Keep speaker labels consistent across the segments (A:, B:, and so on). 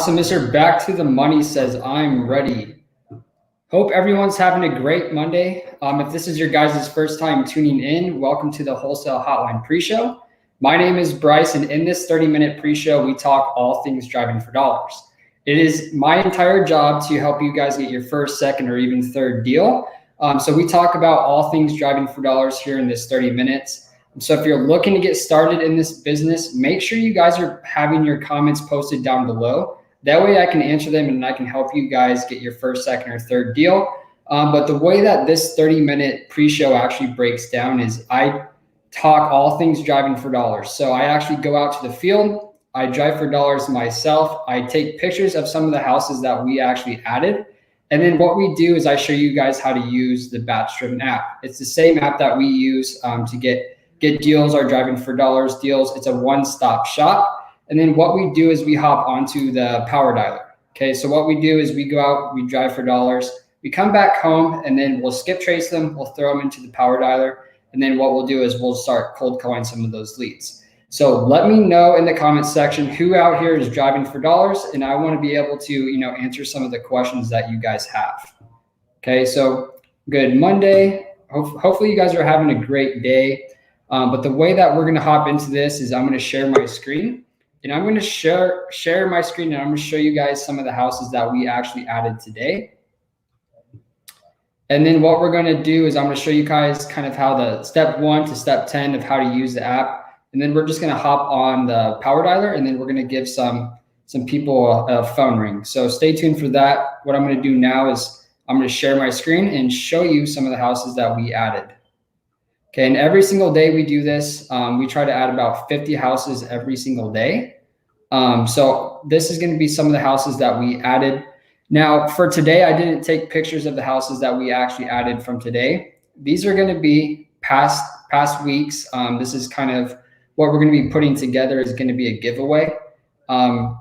A: Awesome. Mr. Back to the Money says, I'm ready. Hope everyone's having a great Monday. If this is your guys' first time tuning in, welcome to the Wholesale Hotline pre-show. My name is Bryce, and in this 30-minute pre-show, we talk all things driving for dollars. It is my entire job to help you guys get your first, second, or even third deal. So we talk about all things driving for dollars here in this 30 minutes. So if you're looking to get started in this business, make sure you guys are having your comments posted down below. That way I can answer them and I can help you guys get your first, second, or third deal. But the way that this 30-minute pre-show actually breaks down is I talk all things driving for dollars. So I actually go out to the field, I drive for dollars myself, I take pictures of some of the houses that we actually added. And then what we do is I show you guys how to use the BatchDriven app. It's the same app that we use to get deals, our driving for dollars deals. It's a one-stop shop. And then what we do is we hop onto the power dialer. Okay, so what we do is we go out, we drive for dollars, we come back home, and then we'll skip trace them, we'll throw them into the power dialer, and then what we'll do is we'll start cold calling some of those leads. So let me know in the comments section who out here is driving for dollars, and I want to be able to answer some of the questions that you guys have. Okay, so good Monday. Hopefully you guys are having a great day. But the way that we're going to hop into this is I'm going to share my screen, and I'm going to share my screen, and I'm going to show you guys some of the houses that we actually added today. And then what we're going to do is I'm going to show you guys kind of how the step 1 to step 10 of how to use the app. And then we're just going to hop on the power dialer, and then we're going to give some people a phone ring. So stay tuned for that. What I'm going to do now is I'm going to share my screen and show you some of the houses that we added. Okay, and every single day we do this. We try to add about 50 houses every single day. So this is going to be some of the houses that we added. Now for today, I didn't take pictures of the houses that we actually added from today. These are going to be past weeks. This is kind of what we're going to be putting together is going to be a giveaway.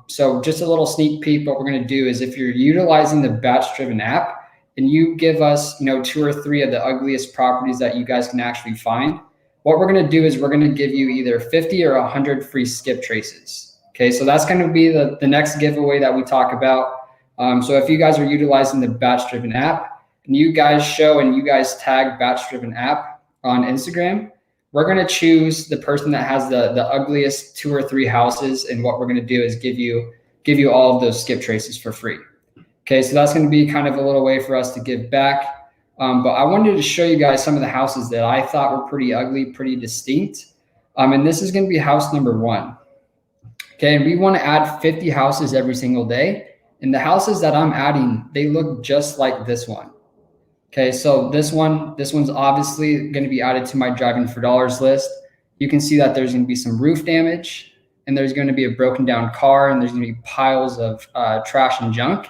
A: So just a little sneak peek, what we're going to do is if you're utilizing the BatchDriven app, and you give us, 2 or 3 of the ugliest properties that you guys can actually find, what we're going to do is we're going to give you either 50 or 100 free skip traces. Okay, so that's going to be the next giveaway that we talk about. So if you guys are utilizing the BatchDriven app and you guys show and you guys tag BatchDriven app on Instagram, we're going to choose the person that has the ugliest 2 or 3 houses, and what we're going to do is give you all of those skip traces for free. Okay, so that's going to be kind of a little way for us to give back. But I wanted to show you guys some of the houses that I thought were pretty ugly, pretty distinct. And this is going to be house number 1. Okay, and we want to add 50 houses every single day. And the houses that I'm adding, they look just like this one. Okay, so this one's obviously going to be added to my driving for dollars list. You can see that there's going to be some roof damage, and there's going to be a broken down car, and there's going to be piles of trash and junk.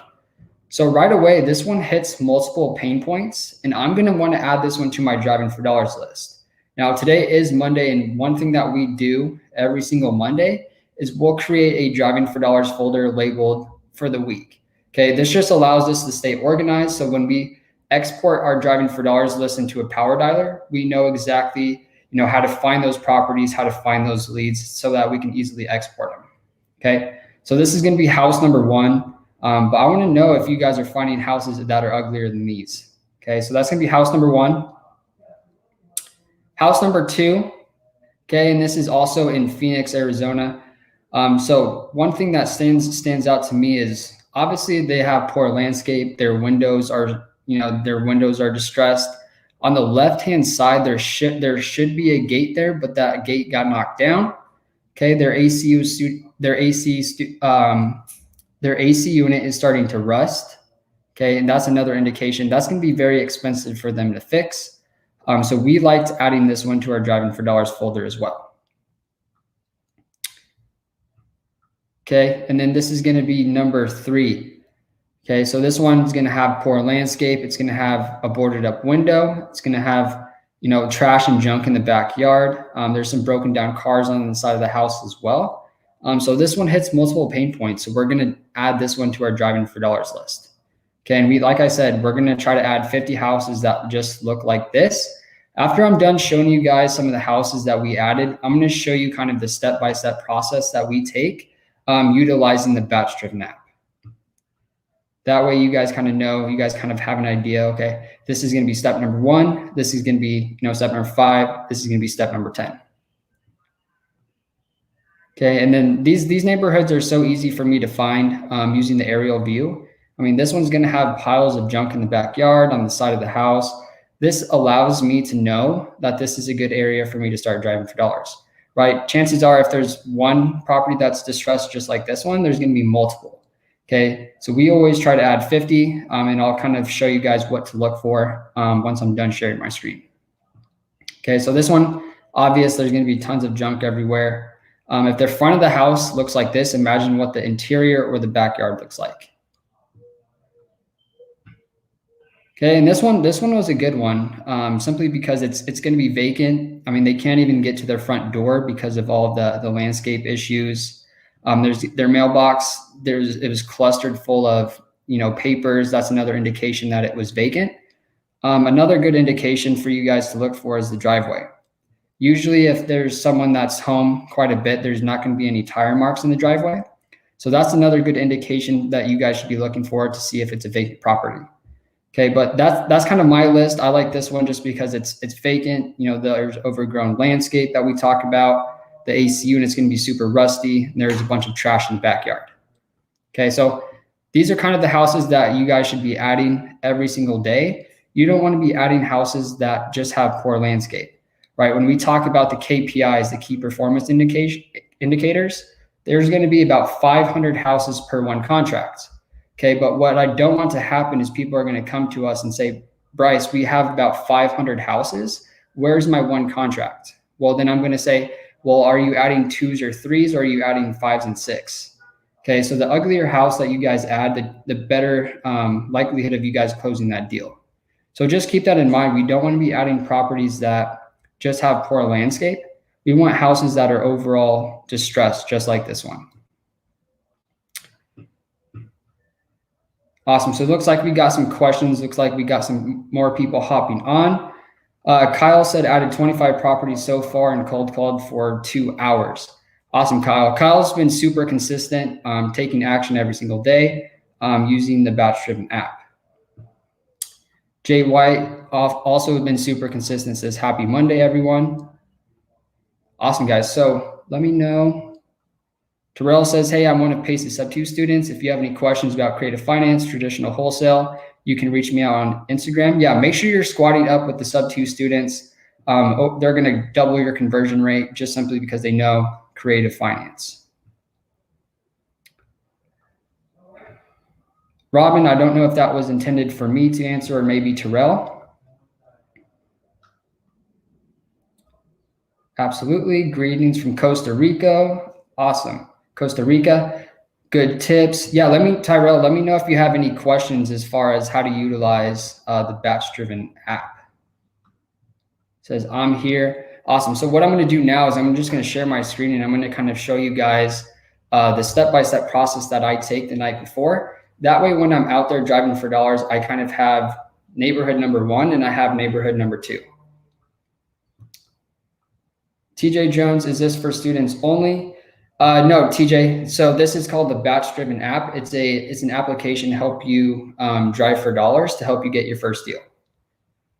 A: So right away, this one hits multiple pain points, and I'm going to want to add this one to my driving for dollars list. Now, today is Monday, and one thing that we do every single Monday is we'll create a driving for dollars folder labeled for the week. Okay, this just allows us to stay organized. So when we export our driving for dollars list into a power dialer, we know exactly, how to find those properties, how to find those leads so that we can easily export them. Okay, so this is going to be house number 1. But I want to know if you guys are finding houses that are uglier than these. Okay, so that's going to be house number 1. House number 2. Okay, and this is also in Phoenix, Arizona. So one thing that stands out to me is obviously they have poor landscape. Their windows are, distressed. On the left-hand side, there should be a gate there, but that gate got knocked down. Okay, their AC unit is starting to rust. Okay, and that's another indication. That's going to be very expensive for them to fix. So we liked adding this one to our driving for dollars folder as well. Okay, and then this is going to be number 3. Okay, so this one's going to have poor landscape. It's going to have a boarded up window. It's going to have, trash and junk in the backyard. There's some broken down cars on the side of the house as well. So this one hits multiple pain points. So we're going to add this one to our driving for dollars list. Okay, and like I said, we're going to try to add 50 houses that just look like this. After I'm done showing you guys some of the houses that we added, I'm going to show you kind of the step-by-step process that we take utilizing the BatchDriven app. That way you guys kind of know, you guys kind of have an idea, okay, this is going to be step number 1. This is going to be, step number 5. This is going to be step number 10. Okay, and then these neighborhoods are so easy for me to find using the aerial view. I mean, this one's going to have piles of junk in the backyard, on the side of the house. This allows me to know that this is a good area for me to start driving for dollars, right? Chances are if there's one property that's distressed just like this one, there's going to be multiple. Okay, so we always try to add 50, and I'll kind of show you guys what to look for once I'm done sharing my screen. Okay, so this one, obvious, there's going to be tons of junk everywhere. If the front of the house looks like this, imagine what the interior or the backyard looks like. Okay, and this one was a good one, simply because it's going to be vacant. I mean, they can't even get to their front door because of all of the landscape issues. There's their mailbox. It was clustered full of papers. That's another indication that it was vacant. Another good indication for you guys to look for is the driveway. Usually, if there's someone that's home quite a bit, there's not going to be any tire marks in the driveway. So that's another good indication that you guys should be looking for to see if it's a vacant property. Okay, but that's kind of my list. I like this one just because it's vacant. There's overgrown landscape that we talk about. The AC unit's going to be super rusty. And there's a bunch of trash in the backyard. Okay, so these are kind of the houses that you guys should be adding every single day. You don't want to be adding houses that just have poor landscape, right? When we talk about the KPIs, the key performance indicators, there's going to be about 500 houses per one contract. Okay, but what I don't want to happen is people are going to come to us and say, Bryce, we have about 500 houses. Where's my one contract? Well, then I'm going to say, well, are you adding 2s or 3s, or are you adding 5s and 6? Okay, so the uglier house that you guys add, the better likelihood of you guys closing that deal. So just keep that in mind. We don't want to be adding properties that just have poor landscape. We want houses that are overall distressed, just like this one. Awesome. So it looks like we got some questions. Looks like we got some more people hopping on. Kyle said added 25 properties so far and cold called for 2 hours. Awesome, Kyle. Kyle's been super consistent, taking action every single day, using the BatchDriven app. Jay White also been super consistent, says happy Monday, everyone. Awesome, guys. So let me know. Terrell says, hey, I want to pace the sub-2 students. If you have any questions about creative finance, traditional wholesale, you can reach me out on Instagram. Yeah, make sure you're squatting up with the sub-2 students. They're going to double your conversion rate just simply because they know creative finance. Robin, I don't know if that was intended for me to answer or maybe Terrell. Absolutely. Greetings from Costa Rica. Awesome. Costa Rica. Good tips. Yeah, Tyrell, let me know if you have any questions as far as how to utilize the BatchDriven app. It says, I'm here. Awesome. So what I'm going to do now is I'm just going to share my screen and I'm going to kind of show you guys the step-by-step process that I take the night before. That way, when I'm out there driving for dollars, I kind of have neighborhood number 1 and I have neighborhood number 2. TJ Jones, is this for students only? No, TJ. So this is called the BatchDriven app. It's an application to help you drive for dollars to help you get your first deal.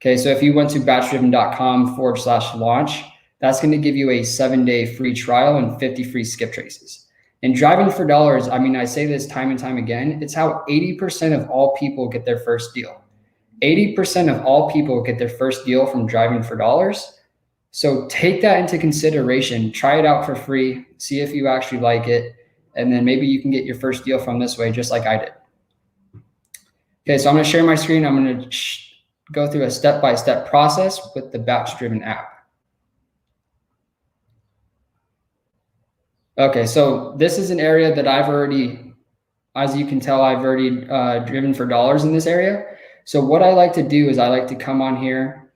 A: Okay, so if you went to batchdriven.com/launch, that's going to give you a 7-day free trial and 50 free skip traces. And driving for dollars, I mean, I say this time and time again, it's how 80% of all people get their first deal. 80% of all people get their first deal from driving for dollars. So take that into consideration, try it out for free, see if you actually like it, and then maybe you can get your first deal from this way, just like I did. Okay, so I'm going to share my screen. I'm going to go through a step-by-step process with the BatchDriven app. Okay, so this is an area that I've already, as you can tell, I've already driven for dollars in this area. So what I like to do is I like to come on here.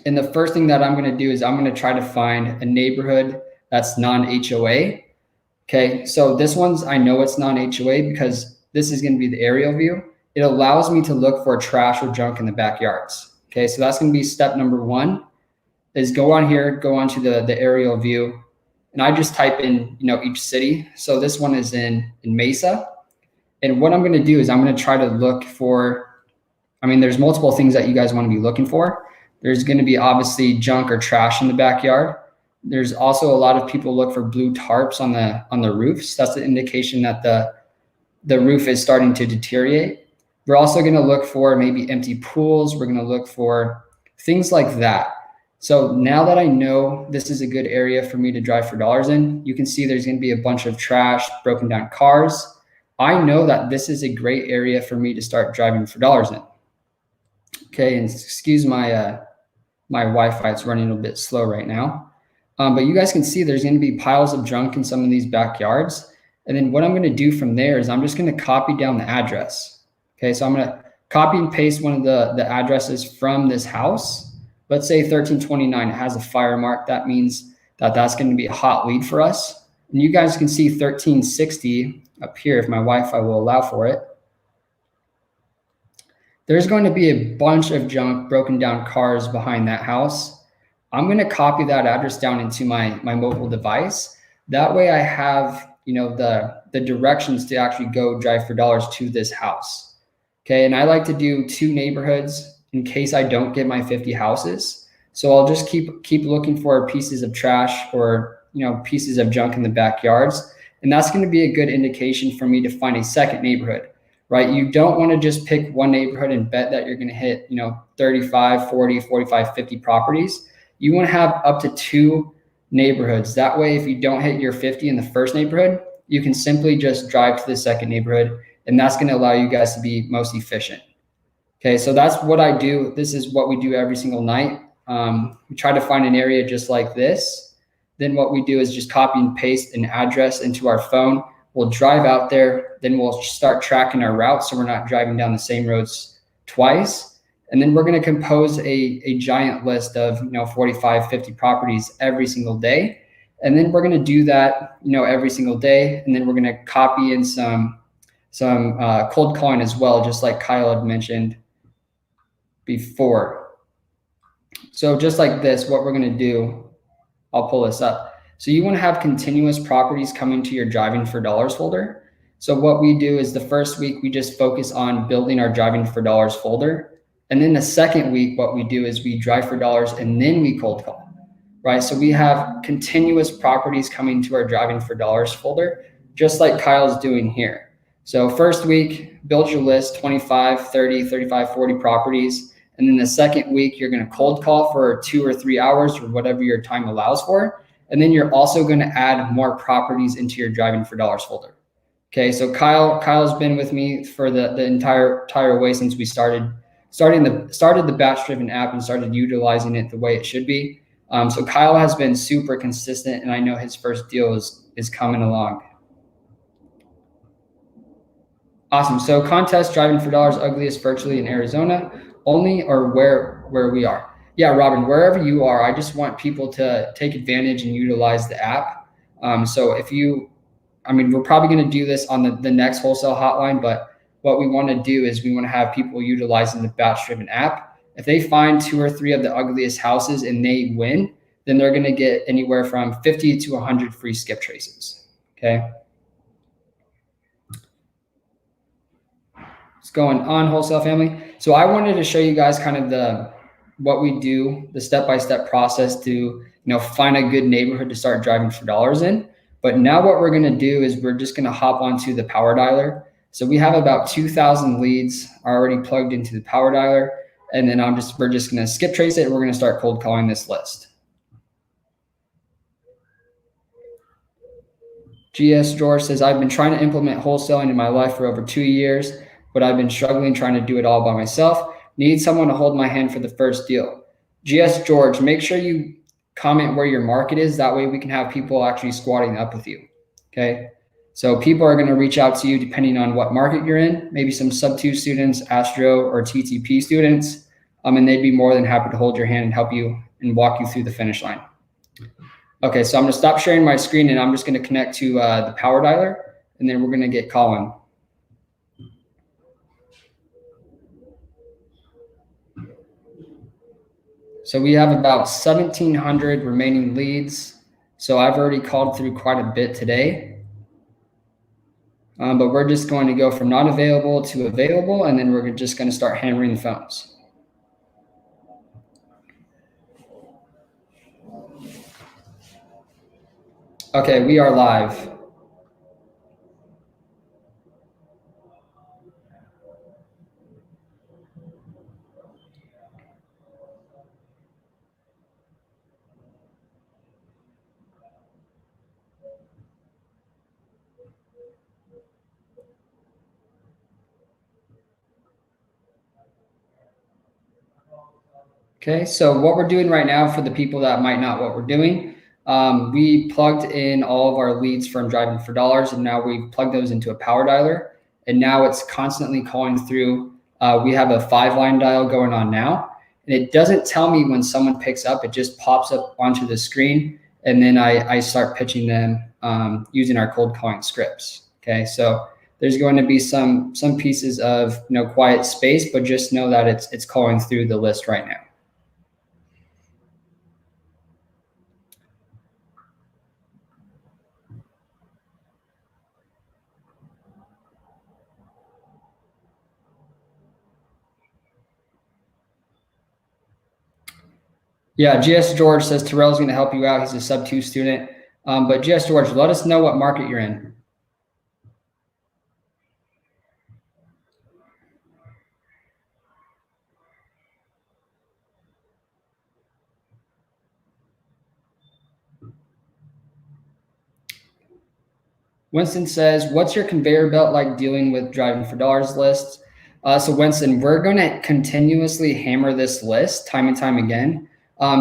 A: And the first thing that I'm going to do is I'm going to try to find a neighborhood that's non-HOA. Okay, so this one's, I know it's non-HOA because this is going to be the aerial view. It allows me to look for trash or junk in the backyards. Okay, so that's going to be step number 1 is go on here, go onto the aerial view. And I just type in, each city. So this one is in Mesa. And what I'm going to do is I'm going to try to look for, I mean, there's multiple things that you guys want to be looking for. There's going to be obviously junk or trash in the backyard. There's also a lot of people look for blue tarps on the roofs. That's an indication that the roof is starting to deteriorate. We're also going to look for maybe empty pools. We're going to look for things like that. So now that I know this is a good area for me to drive for dollars in, you can see there's going to be a bunch of trash, broken down cars. I know that this is a great area for me to start driving for dollars in. Okay, and excuse my my Wi-Fi, it's running a bit slow right now. But you guys can see there's going to be piles of junk in some of these backyards. And then what I'm going to do from there is I'm just going to copy down the address. Okay, so I'm going to copy and paste one of the addresses from this house. Let's say 1329, it has a fire mark. That means that that's going to be a hot lead for us. And you guys can see 1360 up here if my Wi-Fi will allow for it. There's going to be a bunch of junk, broken down cars behind that house. I'm going to copy that address down into my mobile device. That way I have, the directions to actually go drive for dollars to this house. Okay, and I like to do 2 neighborhoods in case I don't get my 50 houses. So I'll just keep looking for pieces of trash or pieces of junk in the backyards. And that's going to be a good indication for me to find a second neighborhood, right? You don't want to just pick one neighborhood and bet that you're going to hit 35, 40, 45, 50 properties. You want to have up to 2 neighborhoods. That way, if you don't hit your 50 in the first neighborhood, you can simply just drive to the second neighborhood, and that's going to allow you guys to be most efficient. Okay, so that's what I do. This is what we do every single night. We try to find an area just like this. Then what we do is just copy and paste an address into our phone. We'll drive out there. Then we'll start tracking our route so we're not driving down the same roads twice. And then we're going to compose a giant list of 45, 50 properties every single day. And then we're going to do that every single day. And then we're going to copy in some cold calling as well, just like Kyle had mentioned before. So just like this, what we're going to do, I'll pull this up. So you want to have continuous properties coming to your driving for dollars folder. So what we do is the first week, we just focus on building our driving for dollars folder. And then the second week, what we do is we drive for dollars and then we cold call, right? So we have continuous properties coming to our driving for dollars folder, just like Kyle's doing here. So first week, build your list, 25, 30, 35, 40 properties. And then the second week, you're going to cold call for 2 or 3 hours or whatever your time allows for. And then you're also going to add more properties into your driving for dollars folder. Okay, so Kyle's been with me for the entire way since we started the BatchDriven app and started utilizing it the way it should be. So Kyle has been super consistent, and I know his first deal is coming along. Awesome. So contest driving for dollars ugliest virtually in Arizona only, or where we are? Yeah, Robin, wherever you are, I just want people to take advantage and utilize the app. So we're probably going to do this on the next wholesale hotline, but what we want to do is we want to have people utilizing the BatchDriven app. If they find 2 or 3 of the ugliest houses and they win, then they're going to get anywhere from 50 to 100 free skip traces. Okay. What's going on, wholesale family? So I wanted to show you guys kind of what we do, the step-by-step process to find a good neighborhood to start driving for dollars in. But now what we're going to do is we're just going to hop onto the power dialer. So we have about 2,000 leads already plugged into the power dialer. And then we're just going to skip trace it. And we're going to start cold calling this list. GS George says, I've been trying to implement wholesaling in my life for over 2 years, but I've been struggling trying to do it all by myself. Need someone to hold my hand for the first deal. GS George, make sure you comment where your market is. That way we can have people actually squatting up with you. Okay. So people are going to reach out to you depending on what market you're in, maybe some sub-2 students, Astro or TTP students, and they'd be more than happy to hold your hand and help you and walk you through the finish line. Okay, so I'm going to stop sharing my screen and I'm just going to connect to the power dialer, and then we're going to get calling. So we have about 1,700 remaining leads. So I've already called through quite a bit today. But we're just going to go from not available to available, and then we're just going to start hammering the phones. Okay, we are live. Okay, so what we're doing right now for the people that might not what we're doing, we plugged in all of our leads from Driving for Dollars, and now we've plugged those into a power dialer, and now it's constantly calling through. We have a 5-line dial going on now, and it doesn't tell me when someone picks up. It just pops up onto the screen, and then I start pitching them using our cold calling scripts. Okay, so there's going to be some pieces of quiet space, but just know that it's calling through the list right now. Yeah, GS George says Terrell's going to help you out. He's a sub 2 student. But GS George, let us know what market you're in. Winston says, what's your conveyor belt like dealing with Driving for Dollars lists? So Winston, we're going to continuously hammer this list time and time again,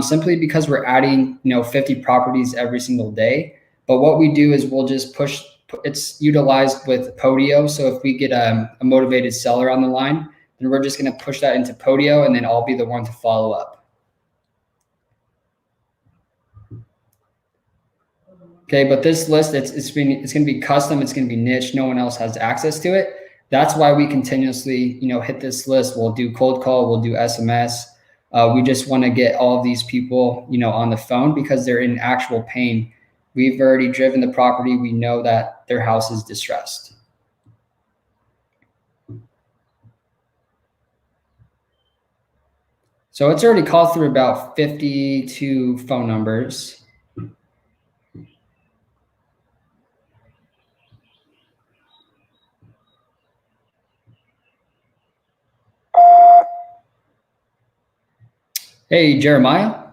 A: simply because we're adding 50 properties every single day. But what we do is we'll just push. It's utilized with Podio. So if we get a motivated seller on the line, then we're just going to push that into Podio, and then I'll be the one to follow up. Okay, but this list, it's going to be custom. It's going to be niche. No one else has access to it. That's why we continuously, hit this list. We'll do cold call. We'll do SMS. We just want to get all of these people, on the phone because they're in actual pain. We've already driven the property. We know that their house is distressed. So it's already called through about 52 phone numbers. Hey, Jeremiah.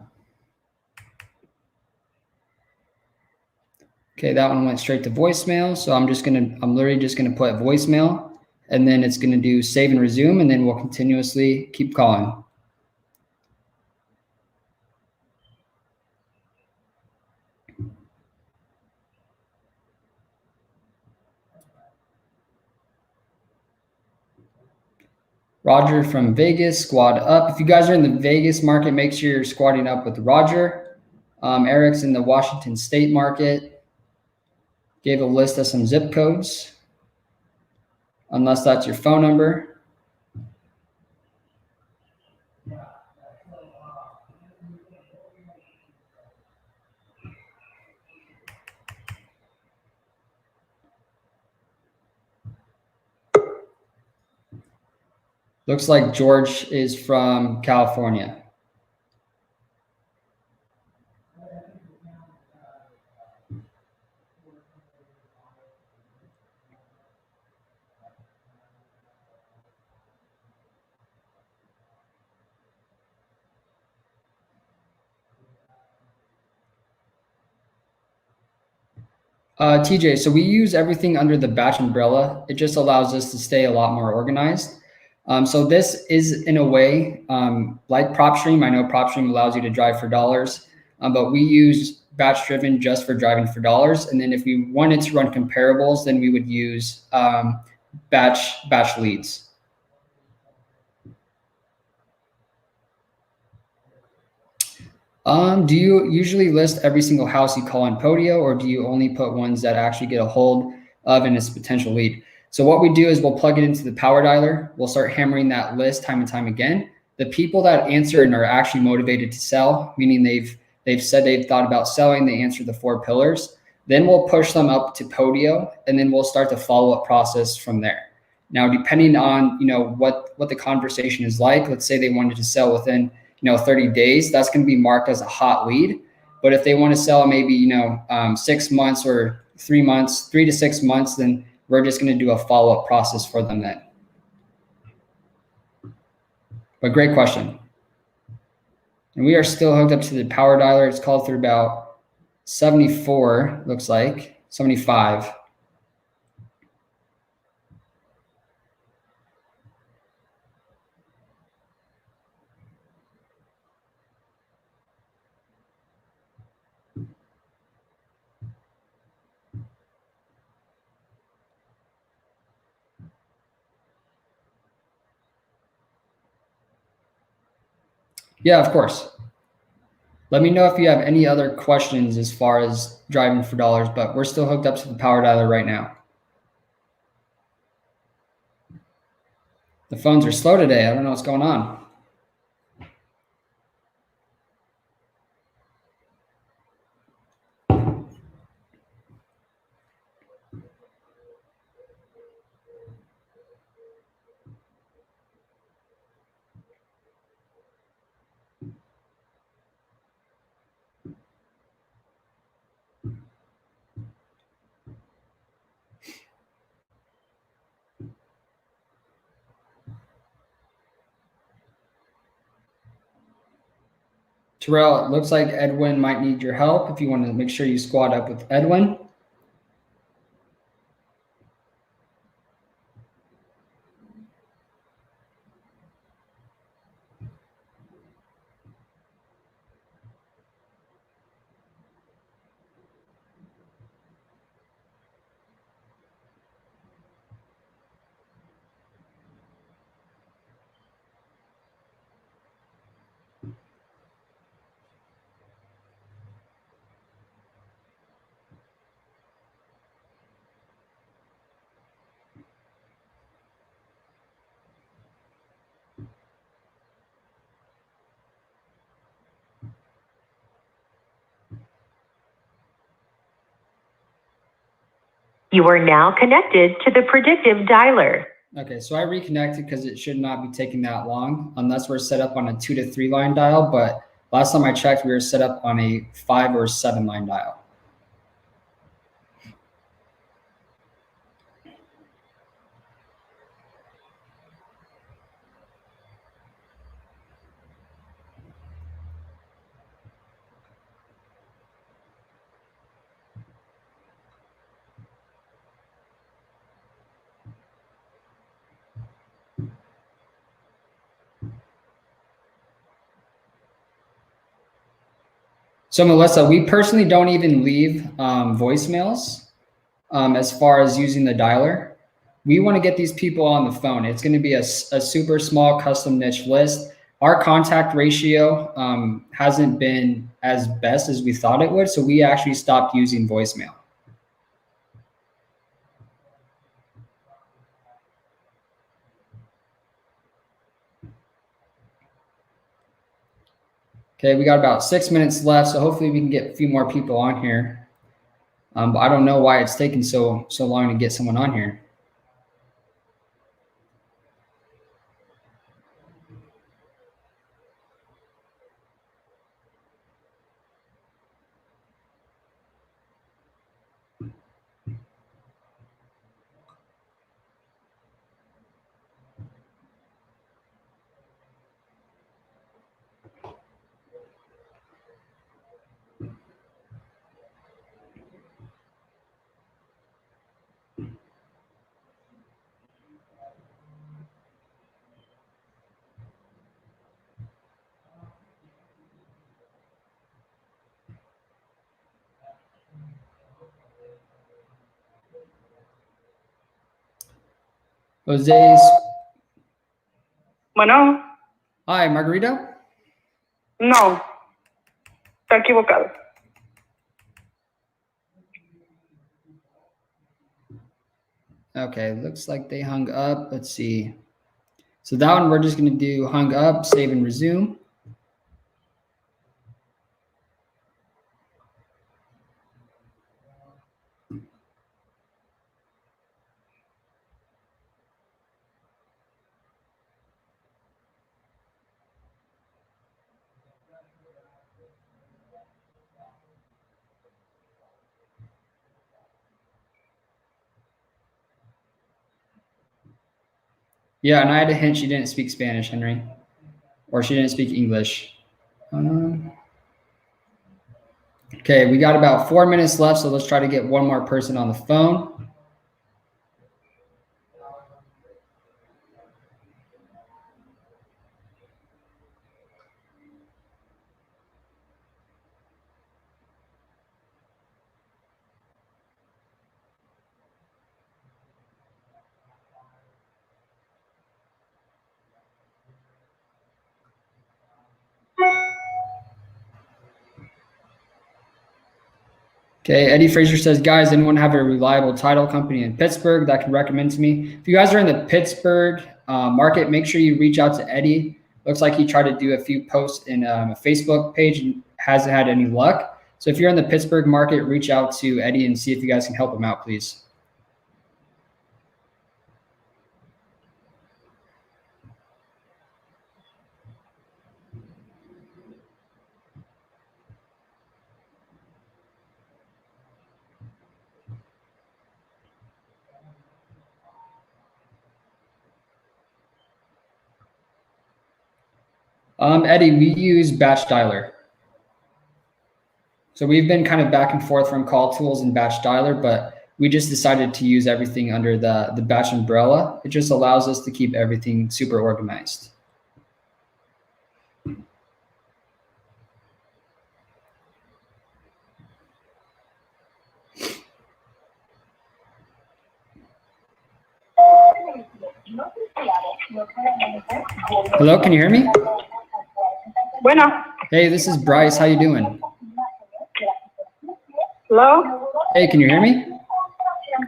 A: Okay, that one went straight to voicemail. So I'm literally just gonna put voicemail, and then it's gonna do save and resume, and then we'll continuously keep calling. Roger from Vegas, squad up. If you guys are in the Vegas market, make sure you're squatting up with Roger. Eric's in the Washington State market. Gave a list of some zip codes, unless that's your phone number. Looks like George is from California. TJ, so we use everything under the batch umbrella. It just allows us to stay a lot more organized. So this is in a way like PropStream. I know PropStream allows you to drive for dollars, but we use BatchDriven just for driving for dollars. And then if we wanted to run comparables, then we would use batch leads. Do you usually list every single house you call on Podio, or do you only put ones that actually get a hold of and it's a potential lead? So what we do is we'll plug it into the power dialer. We'll start hammering that list time and time again. The people that answer and are actually motivated to sell, meaning they've said they've thought about selling, they answer the 4 pillars. Then we'll push them up to Podio, and then we'll start the follow-up process from there. Now, depending on, what the conversation is like, let's say they wanted to sell within, 30 days, that's going to be marked as a hot lead. But if they want to sell maybe, 6 months or 3 months, 3 to 6 months, then we're just going to do a follow-up process for them then. But great question. And we are still hooked up to the power dialer. It's called through about 74, looks like, 75. Yeah, of course. Let me know if you have any other questions as far as driving for dollars, but we're still hooked up to the power dialer right now. The phones are slow today. I don't know what's going on. Terrell, it looks like Edwin might need your help if you want to make sure you squad up with Edwin.
B: You are now connected to the predictive dialer.
A: Okay, so I reconnected because it should not be taking that long unless we're set up on a 2 to 3 line dial. But last time I checked, we were set up on a 5 or 7 line dial. So Melissa, we personally don't even leave voicemails as far as using the dialer. We want to get these people on the phone. It's going to be a super small custom niche list. Our contact ratio hasn't been as best as we thought it would, so we actually stopped using voicemail. Okay, we got about 6 minutes left, so hopefully we can get a few more people on here. But I don't know why it's taking so long to get someone on here. Jose's.
C: Bueno.
A: Hi, Margarita.
C: No. Está equivocado.
A: Okay, looks like they hung up. Let's see. So that one we're just going to do hung up, save and resume. Yeah, and I had a hint she didn't speak Spanish, Henry, or she didn't speak English. Okay, we got about 4 minutes left, so let's try to get one more person on the phone. Okay, Eddie Fraser says, guys, anyone have a reliable title company in Pittsburgh that can recommend to me? If you guys are in the Pittsburgh market, make sure you reach out to Eddie. Looks like he tried to do a few posts in a Facebook page and hasn't had any luck. So if you're in the Pittsburgh market, reach out to Eddie and see if you guys can help him out, please. Eddie, we use Batch Dialer. So we've been kind of back and forth from Call Tools and Batch Dialer, but we just decided to use everything under the Batch umbrella. It just allows us to keep everything super organized. Hello, can you hear me?
C: Bueno.
A: Hey, this is Bryce. How you doing?
C: Hello?
A: Hey, can you hear me?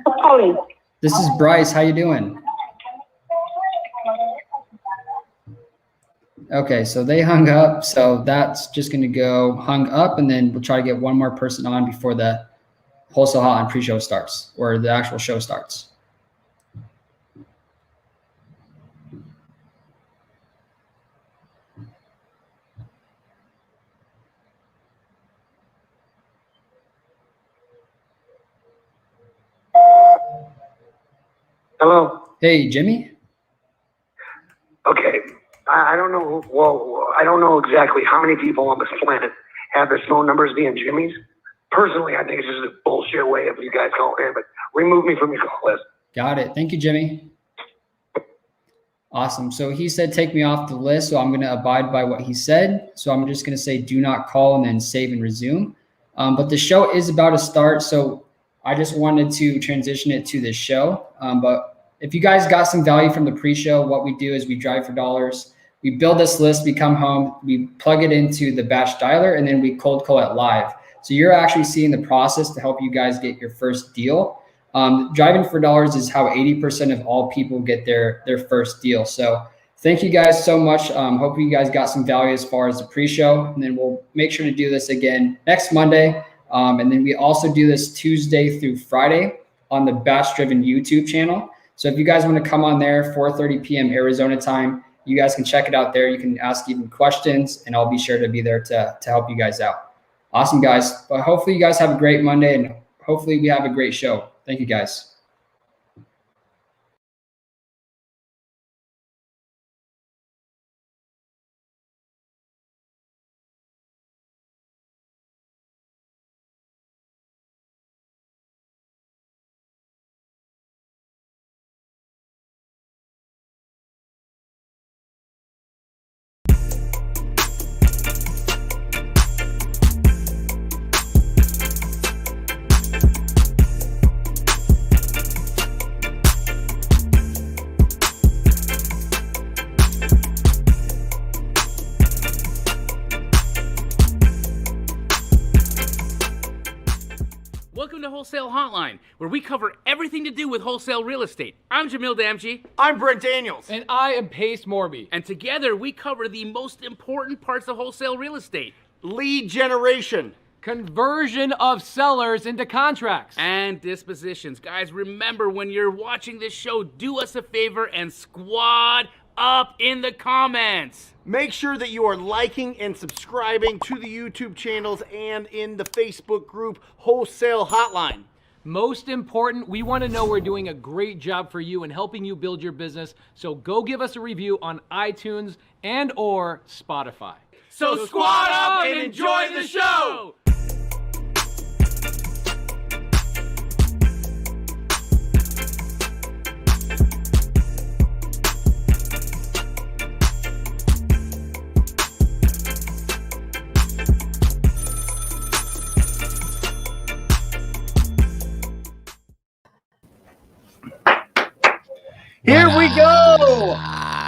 C: Who's calling?
A: This is Bryce. How you doing? Okay, so they hung up. So that's just going to go hung up, and then we'll try to get one more person on before the Wholesale Hotline pre-show starts, or the actual show starts.
D: Hello.
A: Hey, Jimmy?
D: Okay. I don't know. Well, I don't know exactly how many people on this planet have their phone numbers being Jimmy's. Personally, I think it's just a bullshit way of you guys calling in, but remove me from your call list.
A: Got it. Thank you, Jimmy. Awesome. So he said, take me off the list. So I'm going to abide by what he said. So I'm just going to say, do not call, and then save and resume. But the show is about to start. So I just wanted to transition it to this show. But if you guys got some value from the pre-show, what we do is we drive for dollars. We build this list, we come home, we plug it into the Batch Dialer, and then we cold call it live. So you're actually seeing the process to help you guys get your first deal. Driving for dollars is how 80% of all people get their first deal. So thank you guys so much. Hope you guys got some value as far as the pre-show, and then we'll make sure to do this again next Monday. And then we also do this Tuesday through Friday on the BatchDriven YouTube channel. So if you guys want to come on there, 4:30 p.m. Arizona time, you guys can check it out there. You can ask even questions, and I'll be sure to be there to help you guys out. Awesome, guys. But hopefully you guys have a great Monday, and hopefully we have a great show. Thank you, guys.
E: Welcome to Wholesale Hotline, where we cover everything to do with wholesale real estate. I'm Jamil Damji.
F: I'm Brent Daniels.
G: And I am Pace Morby.
E: And together we cover the most important parts of wholesale real estate.
F: Lead generation.
G: Conversion of sellers into contracts.
E: And dispositions. Guys, remember when you're watching this show, do us a favor and squad up in the comments.
F: Make sure that you are liking and subscribing to the YouTube channels and in the Facebook group Wholesale Hotline.
G: Most important, we want to know we're doing a great job for you and helping you build your business. So go give us a review on iTunes and or Spotify.
E: So squad up and enjoy the show!
F: Here we go.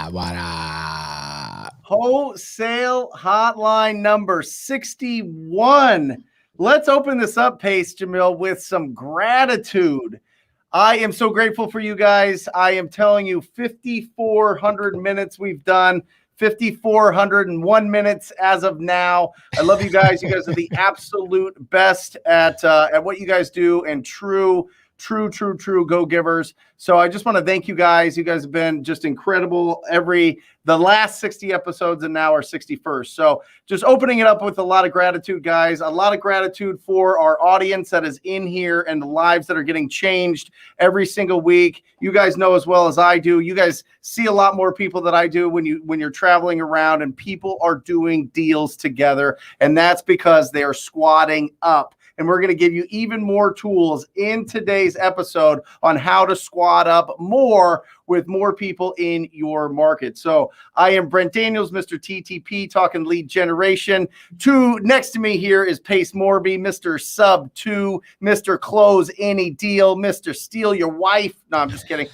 H: What up?
F: Wholesale hotline number 61. Let's open this up, Pace, Jamil, with some gratitude. I am so grateful for you guys. I am telling you, 5,400 minutes we've done. 5,401 minutes as of now. I love you guys. You guys are the absolute best at what you guys do, and true go-givers. So I just want to thank you guys. You guys have been just incredible the last 60 episodes and now our 61st. So just opening it up with a lot of gratitude, guys. A lot of gratitude for our audience that is in here and the lives that are getting changed every single week. You guys know as well as I do. You guys see a lot more people than I do when you're traveling around, and people are doing deals together. And that's because they are squatting up. And we're going to give you even more tools in today's episode on how to squat up more with more people in your market. So I am Brent Daniels, Mr. TTP, talking lead generation. Next to me here is Pace Morby, Mr. Sub 2, Mr. Close Any Deal, Mr. Steal Your Wife. No, I'm just kidding.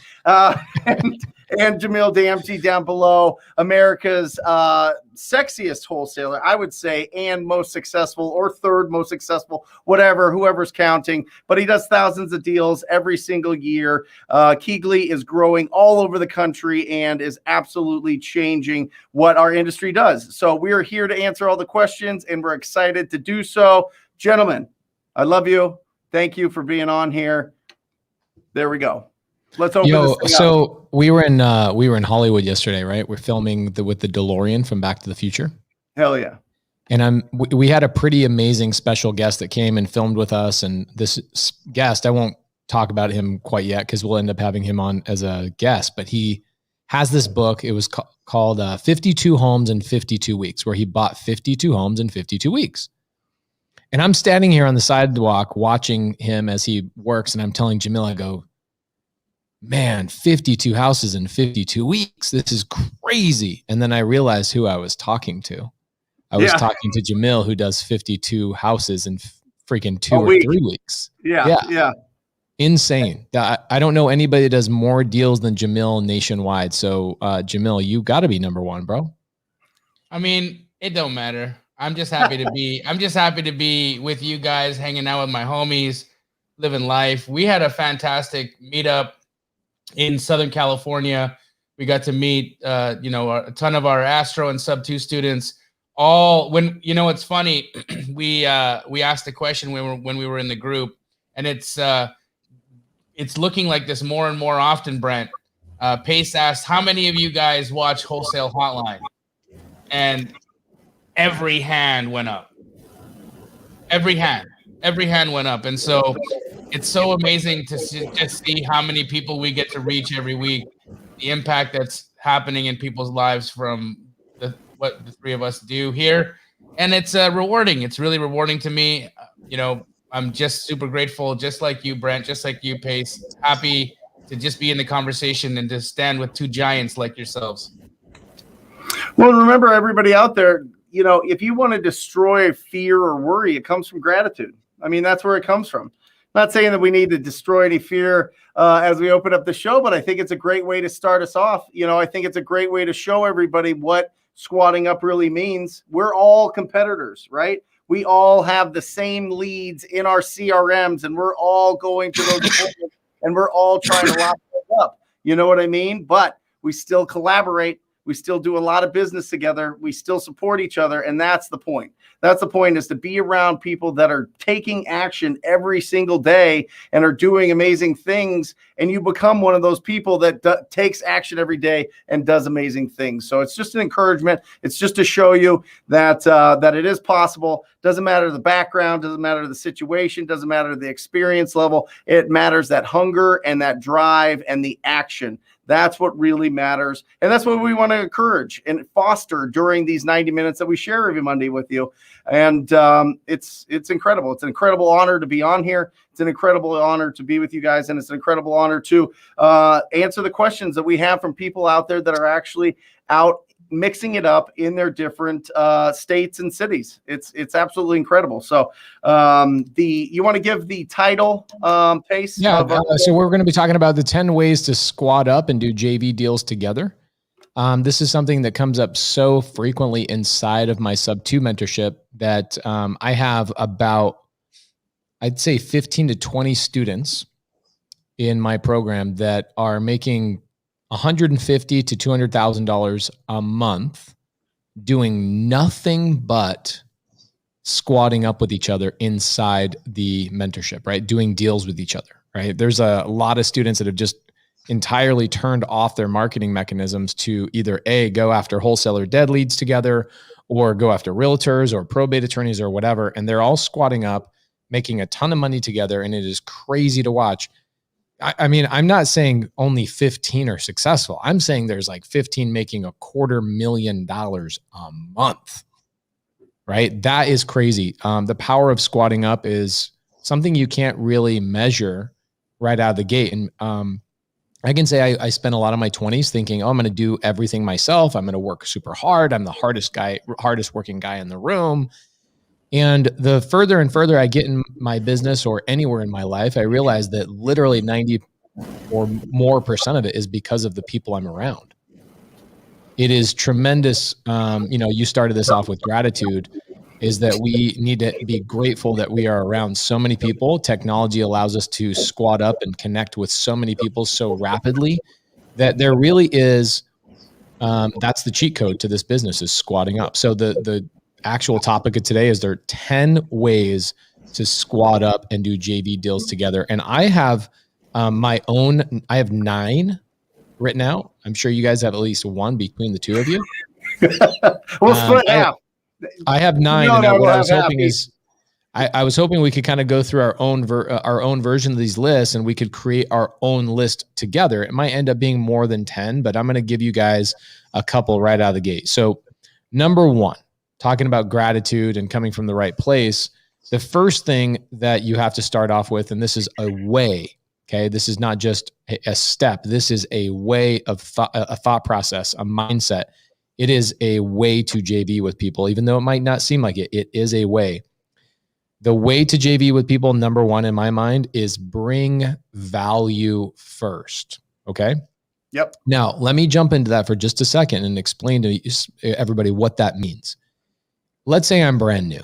F: And Jamil Damsey down below, America's sexiest wholesaler, I would say, and most successful, or third most successful, whoever's counting. But he does thousands of deals every single year. Keegley is growing all over the country and is absolutely changing what our industry does. So we are here to answer all the questions, and we're excited to do so. Gentlemen, I love you. Thank you for being on here. There we go. Let's open this thing
H: so up. we were in Hollywood yesterday, right? We're filming with the DeLorean from Back to the Future.
F: Hell yeah.
H: And we had a pretty amazing special guest that came and filmed with us. And this guest, I won't talk about him quite yet because we'll end up having him on as a guest, but he has this book. It was called 52 Homes in 52 Weeks, where he bought 52 homes in 52 weeks. And I'm standing here on the sidewalk watching him as he works. And I'm telling Jamil, I go, man, 52 houses in 52 weeks. This is crazy. And then I realized who I was talking to. I was talking to Jamil, who does 52 houses in freaking 2 or 3 weeks.
F: Yeah.
H: Insane. I don't know anybody that does more deals than Jamil nationwide. So Jamil, you got to be number one, bro.
E: I mean, it don't matter. I'm just happy to be with you guys, hanging out with my homies, living life. We had a fantastic meetup in Southern California. We got to meet, a ton of our Astro and Sub 2 students. It's funny. we asked the question when we were in the group, and it's looking like this more and more often, Brent. Pace asked, how many of you guys watch Wholesale Hotline? And every hand went up. Every hand went up. And so it's so amazing to just see how many people we get to reach every week, the impact that's happening in people's lives from what the three of us do here. And it's rewarding. It's really rewarding to me. I'm just super grateful, just like you, Brent, just like you, Pace. Happy to just be in the conversation and to stand with two giants like yourselves.
F: Well, remember, everybody out there, if you want to destroy fear or worry, it comes from gratitude. I mean, that's where it comes from. Not saying that we need to destroy any fear as we open up the show, but I think it's a great way to start us off. I think it's a great way to show everybody what squatting up really means. We're all competitors, right? We all have the same leads in our CRMs, and we're all going to those appointments, and we're all trying to lock them up. You know what I mean? But we still collaborate. We still do a lot of business together. We still support each other. And that's the point. That's the point, is to be around people that are taking action every single day and are doing amazing things. And you become one of those people that takes action every day and does amazing things. So it's just an encouragement. It's just to show you that it is possible Doesn't matter the background, doesn't matter the situation, doesn't matter the experience level. It matters that hunger and that drive and the action. That's what really matters. And that's what we want to encourage and foster during these 90 minutes that we share every Monday with you. And it's incredible. It's an incredible honor to be on here. It's an incredible honor to be with you guys. And it's an incredible honor to answer the questions that we have from people out there that are actually out mixing it up in their different states and cities. It's absolutely incredible. So you want to give the title, Pace?
H: Yeah. So we're going to be talking about the 10 ways to squad up and do JV deals together. This is something that comes up so frequently inside of my sub 2 mentorship that I have about, I'd say 15 to 20 students in my program that are making $150,000 to $200,000 a month doing nothing but squatting up with each other inside the mentorship, right? Doing deals with each other, right? There's a lot of students that have just entirely turned off their marketing mechanisms to either go after wholesaler dead leads together or go after realtors or probate attorneys or whatever. And they're all squatting up, making a ton of money together. And it is crazy to watch. I mean, I'm not saying only 15 are successful. I'm saying there's like 15 making $250,000 a month, right? That is crazy. The power of squatting up is something you can't really measure right out of the gate. And I can say I spent a lot of my 20s thinking, oh, I'm going to do everything myself. I'm going to work super hard. I'm the hardest working guy in the room. And the further and further I get in my business or anywhere in my life, I realize that literally 90 or more % of it is because of the people I'm around. It is tremendous. You started this off with gratitude, is that we need to be grateful that we are around so many people. Technology allows us to squat up and connect with so many people so rapidly that there really is, that's the cheat code to this business, is squatting up. So the actual topic of today is there are 10 ways to squat up and do JV deals together. And I have I have 9 written out. I'm sure you guys have at least 1 between the 2 of you.
F: We'll split half.
H: I have 9. And what I was hoping is, I was hoping we could kind of go through our own version of these lists, and we could create our own list together. It might end up being more than 10, but I'm going to give you guys a couple right out of the gate. So number 1, talking about gratitude and coming from the right place, the first thing that you have to start off with, and this is a way, okay? This is not just a step. This is a way of a thought process, a mindset. It is a way to JV with people, even though it might not seem like it. It is a way. The way to JV with people, number 1 in my mind, is bring value first, okay?
F: Yep.
H: Now, let me jump into that for just a second and explain to everybody what that means. Let's say I'm brand new.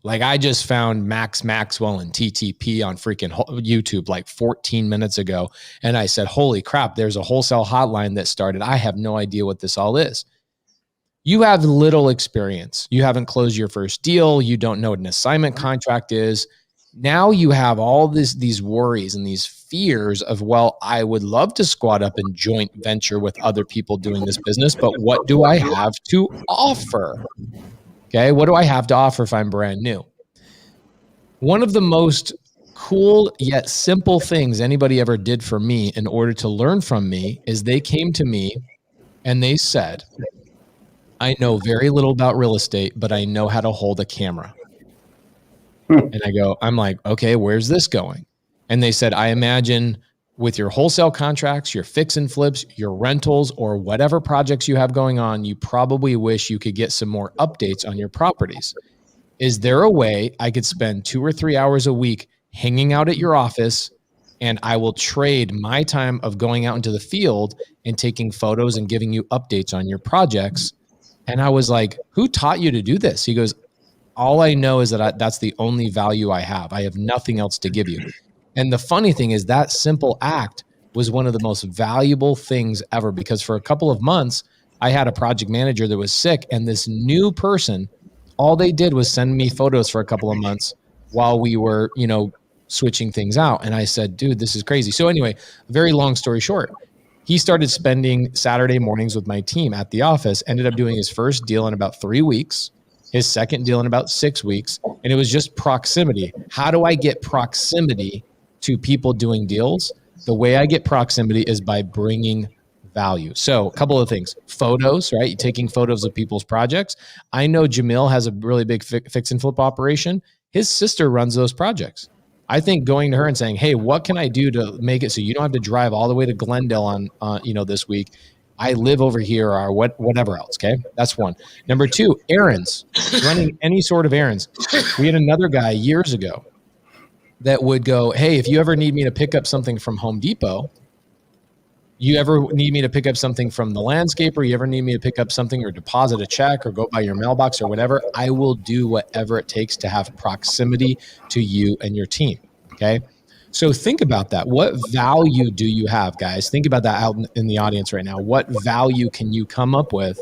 H: Like I just found Max Maxwell and TTP on freaking YouTube like 14 minutes ago. And I said, holy crap, there's a wholesale hotline that started. I have no idea what this all is. You have little experience. You haven't closed your first deal. You don't know what an assignment contract is. Now you have all these worries and these fears of, well, I would love to squat up and joint venture with other people doing this business, but what do I have to offer? Okay, what do I have to offer if I'm brand new? One of the most cool yet simple things anybody ever did for me in order to learn from me is they came to me and they said, I know very little about real estate, but I know how to hold a camera. And I'm like, okay, where's this going? And they said, I imagine with your wholesale contracts, your fix and flips, your rentals, or whatever projects you have going on, you probably wish you could get some more updates on your properties. Is there a way I could spend 2 or 3 hours a week hanging out at your office, and I will trade my time of going out into the field and taking photos and giving you updates on your projects? And I was like, who taught you to do this? He goes, all I know is that that's the only value I have. I have nothing else to give you. And the funny thing is that simple act was one of the most valuable things ever, because for a couple of months, I had a project manager that was sick, and this new person, all they did was send me photos for a couple of months while we were, switching things out. And I said, dude, this is crazy. So anyway, very long story short, he started spending Saturday mornings with my team at the office, ended up doing his first deal in about 3 weeks. his second deal in about 6 weeks. And it was just proximity. How do I get proximity to people doing deals? The way I get proximity is by bringing value. So a couple of things, photos, right? You're taking photos of people's projects. I know Jamil has a really big fix and flip operation. His sister runs those projects. I think going to her and saying, hey, what can I do to make it so you don't have to drive all the way to Glendale on this week? I live over here or whatever else. Okay. That's one. Number two, errands, running any sort of errands. We had another guy years ago that would go, hey, if you ever need me to pick up something from Home Depot, you ever need me to pick up something from the landscaper, you ever need me to pick up something or deposit a check or go by your mailbox or whatever, I will do whatever it takes to have proximity to you and your team. Okay. So think about that. What value do you have, guys? Think about that out in the audience right now. What value can you come up with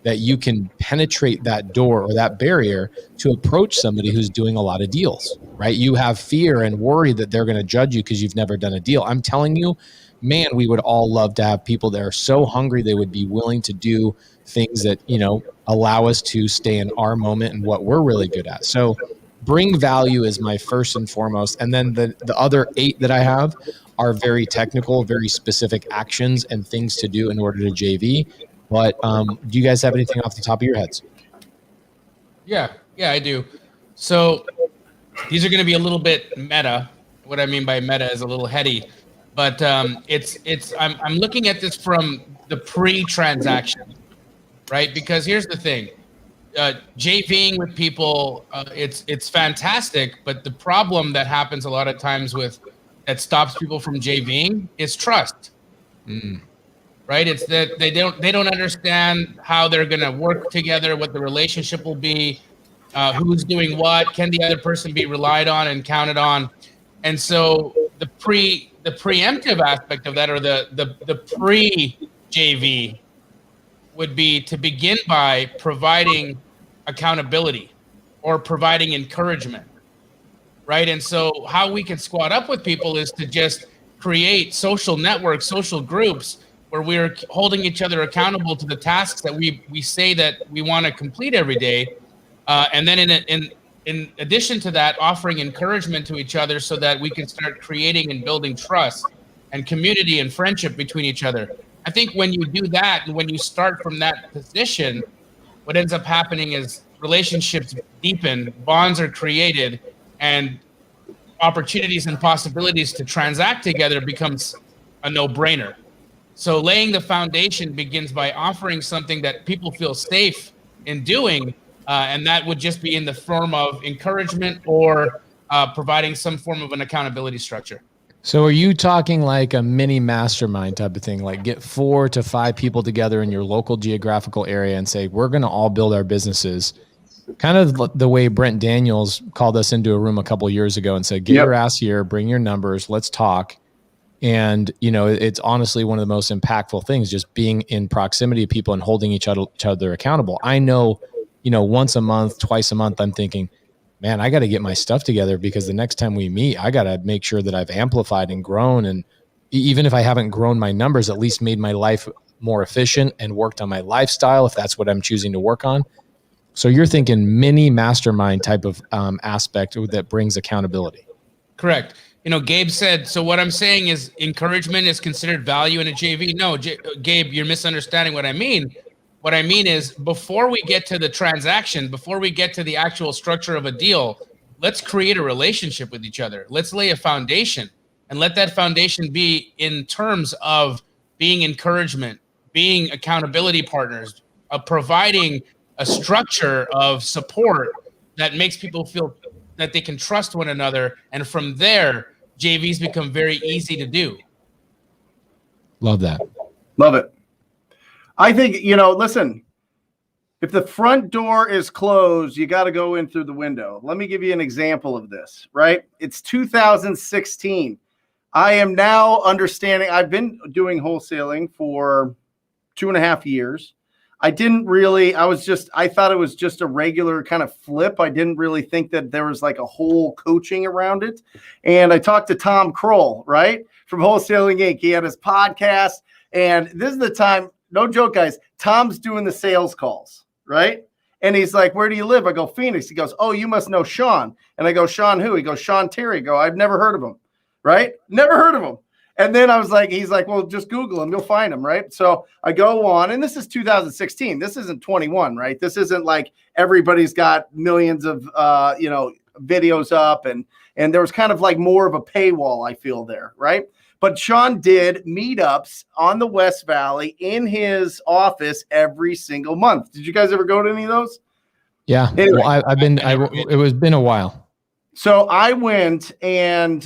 H: that you can penetrate that door or that barrier to approach somebody who's doing a lot of deals, right? You have fear and worry that they're going to judge you because you've never done a deal. I'm telling you, man, we would all love to have people that are so hungry they would be willing to do things that, allow us to stay in our moment and what we're really good at. So bring value is my first and foremost. And then the other 8 that I have are very technical, very specific actions and things to do in order to JV. But do you guys have anything off the top of your heads?
E: Yeah, I do. So these are going to be a little bit meta. What I mean by meta is a little heady. But I'm looking at this from the pre-transaction, right? Because here's the thing, JVing with people, it's fantastic, but the problem that happens a lot of times that stops people from JVing is trust, right? It's that they don't understand how they're going to work together, what the relationship will be, who's doing what, can the other person be relied on and counted on, and so the preemptive aspect of that, or the pre-JV, would be to begin by providing accountability or providing encouragement, right? And so how we can squat up with people is to just create social networks, social groups where we're holding each other accountable to the tasks that we say that we want to complete every day, and then in addition to that, offering encouragement to each other so that we can start creating and building trust and community and friendship between each other. I think when you do that and when you start from that position, what ends up happening is relationships deepen, bonds are created, and opportunities and possibilities to transact together becomes a no-brainer. So laying the foundation begins by offering something that people feel safe in doing, and that would just be in the form of encouragement or providing some form of an accountability structure.
H: So are you talking like a mini mastermind type of thing, like get 4 to 5 people together in your local geographical area and say, we're going to all build our businesses, kind of the way Brent Daniels called us into a room a couple of years ago and said, get your ass here, bring your numbers, let's talk. And, it's honestly one of the most impactful things, just being in proximity to people and holding each other accountable. I know, once a month, twice a month, I'm thinking, man, I got to get my stuff together because the next time we meet, I got to make sure that I've amplified and grown. And even if I haven't grown my numbers, at least made my life more efficient and worked on my lifestyle, if that's what I'm choosing to work on. So you're thinking mini mastermind type of aspect that brings accountability.
E: Correct. Gabe said, so what I'm saying is encouragement is considered value in a JV. No, Gabe, you're misunderstanding what I mean. What I mean is before we get to the transaction, before we get to the actual structure of a deal, let's create a relationship with each other. Let's lay a foundation and let that foundation be in terms of being encouragement, being accountability partners, providing a structure of support that makes people feel that they can trust one another. And from there, JVs become very easy to do.
H: Love that.
F: Love it. I think, listen, if the front door is closed, you got to go in through the window. Let me give you an example of this, right? It's 2016. I am now understanding. I've been doing wholesaling for 2.5 years. I thought it was just a regular kind of flip. I didn't really think that there was like a whole coaching around it. And I talked to Tom Kroll, right, from Wholesaling Inc. He had his podcast. And this is the time, no joke, guys, Tom's doing the sales calls, right? And he's like, where do you live? I go, Phoenix. He goes, oh, you must know Sean. And I go, Sean who? He goes, Sean Terry. I go, I've never heard of him. Right? Never heard of him. And then I was like, he's like, well, just Google him. You'll find him. Right. So I go on, and this is 2016. This isn't 21. Right. This isn't like everybody's got millions of, videos up. And there was kind of like more of a paywall, I feel there. Right. But Sean did meetups on the West Valley in his office every single month. Did you guys ever go to any of those?
H: Yeah.
F: Anyway,
H: Well, it's been a while.
F: So I went, and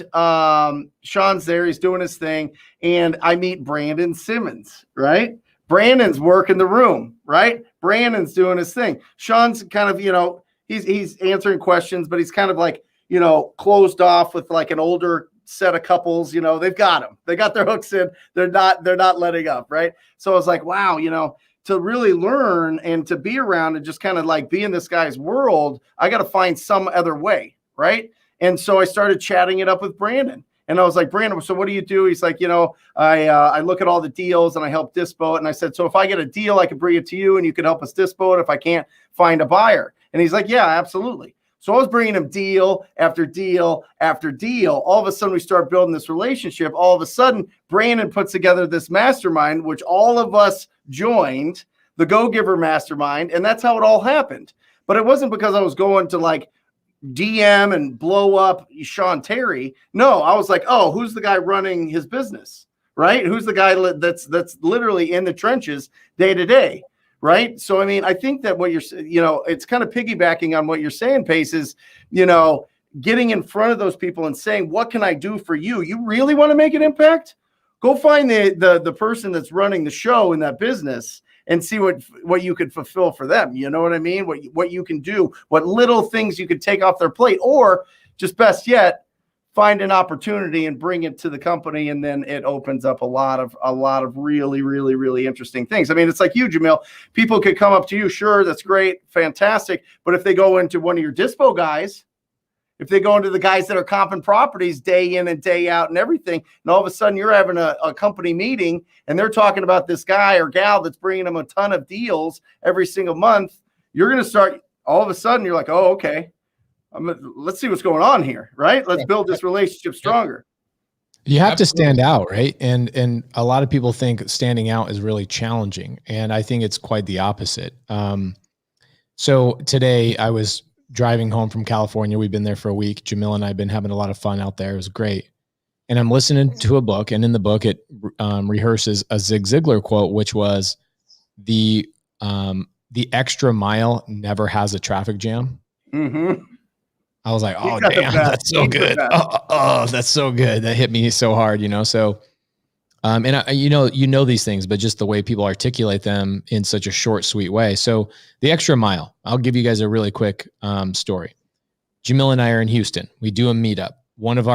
F: Sean's there. He's doing his thing. And I meet Brandon Simmons, right? Brandon's working the room, right? Brandon's doing his thing. Sean's kind of, he's answering questions, but he's kind of like, closed off with like an older set of couples. They've got him. They got their hooks in. They're not letting up, right? So I was like, wow, to really learn and to be around and just kind of like be in this guy's world, I got to find some other way. Right. And so I started chatting it up with Brandon, and I was like, Brandon, so what do you do? He's like, I look at all the deals and I help dispo it. And I said, so if I get a deal, I can bring it to you and you can help us dispo it if I can't find a buyer. And he's like, yeah, absolutely. So I was bringing him deal after deal after deal. All of a sudden we start building this relationship. All of a sudden Brandon puts together this mastermind, which all of us joined, the Go Giver Mastermind. And that's how it all happened. But it wasn't because I was going to like DM and blow up Sean Terry. No, I was like, oh, who's the guy running his business, right? Who's the guy that's literally in the trenches day to day, right? So, I mean, I think that what you're, it's kind of piggybacking on what you're saying, Pace, is, getting in front of those people and saying, what can I do for you? You really want to make an impact? Go find the person that's running the show in that business and see what you could fulfill for them. You know what I mean? What you can do, what little things you could take off their plate, or just best yet, find an opportunity and bring it to the company. And then it opens up a lot of really, really, really interesting things. I mean, it's like you, Jamil. People could come up to you. Sure. That's great. Fantastic. But if they go into one of your dispo guys, if they go into the guys that are comping properties day in and day out and everything, and all of a sudden you're having a company meeting and they're talking about this guy or gal that's bringing them a ton of deals every single month, you're going to start, all of a sudden you're like, oh, okay, let's see what's going on here, right? Let's build this relationship stronger.
H: You have to stand out, right? And a lot of people think standing out is really challenging. And I think it's quite the opposite. So today I was driving home from California. We've been there for a week. Jamil and I have been having a lot of fun out there. It was great. And I'm listening to a book, and in the book, it rehearses a Zig Ziglar quote, which was the extra mile never has a traffic jam.
F: Mm-hmm.
H: I was like, oh, damn, that's so good. Oh, that's so good. That hit me so hard, So, and I, you know these things, but just the way people articulate them in such a short, sweet way. So the extra mile, I'll give you guys a really quick story. Jamil and I are in Houston. We do a meetup. One of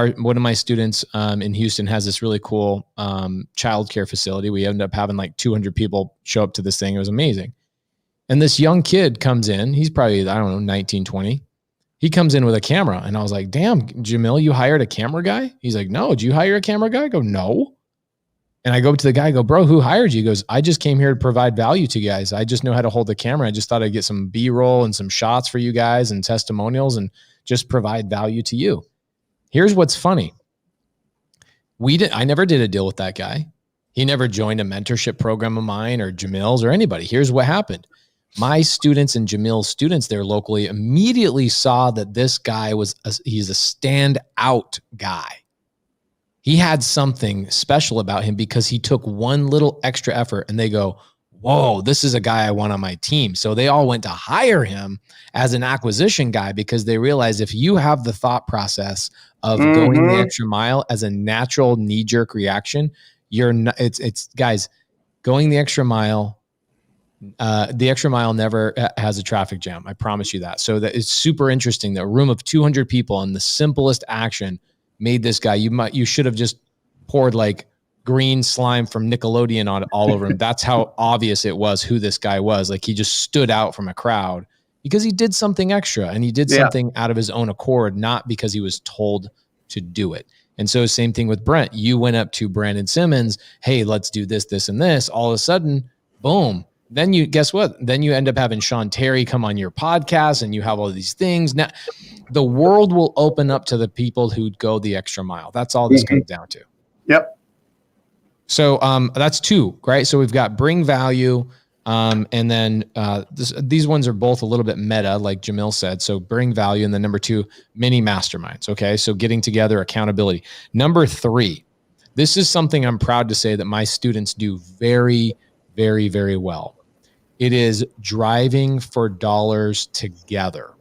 H: my students in Houston has this really cool childcare facility. We ended up having like 200 people show up to this thing. It was amazing. And this young kid comes in. He's probably, 19, 20. He comes in with a camera. And I was like, damn, Jamil, you hired a camera guy? He's like, no, did you hire a camera guy? I go, no. And I go up to the guy, I go, bro, who hired you? He goes, I just came here to provide value to you guys. I just know how to hold the camera. I just thought I'd get some B-roll and some shots for you guys and testimonials and just provide value to you. Here's what's funny. I never did a deal with that guy. He never joined a mentorship program of mine or Jamil's or anybody. Here's what happened. My students and Jamil's students there locally immediately saw that this guy he's a standout guy. He had something special about him because he took one little extra effort, and they go, whoa, this is a guy I want on my team. So they all went to hire him as an acquisition guy because they realized if you have the thought process of going the extra mile as a natural knee-jerk reaction, it's guys, going the extra mile never has a traffic jam. I promise you that. So that it's super interesting that a room of 200 people and the simplest action made this guy, you should have just poured like green slime from Nickelodeon on all over him. That's how obvious it was who this guy was. Like he just stood out from a crowd because he did something extra, and he did something out of his own accord, not because he was told to do it. And so same thing with Brent. You went up to Brandon Simmons, hey, let's do this, this, and this. All of a sudden, boom, Then you guess what? Then you end up having Sean Terry come on your podcast, and you have all these things. Now, the world will open up to the people who go the extra mile. That's all this comes down to.
F: Yep.
H: So that's 2, right? So we've got bring value, and then these ones are both a little bit meta, like Jamil said. So bring value, and then number 2, mini masterminds. Okay, so getting together, accountability. Number 3, this is something I'm proud to say that my students do very, very, very well. It is driving for dollars together.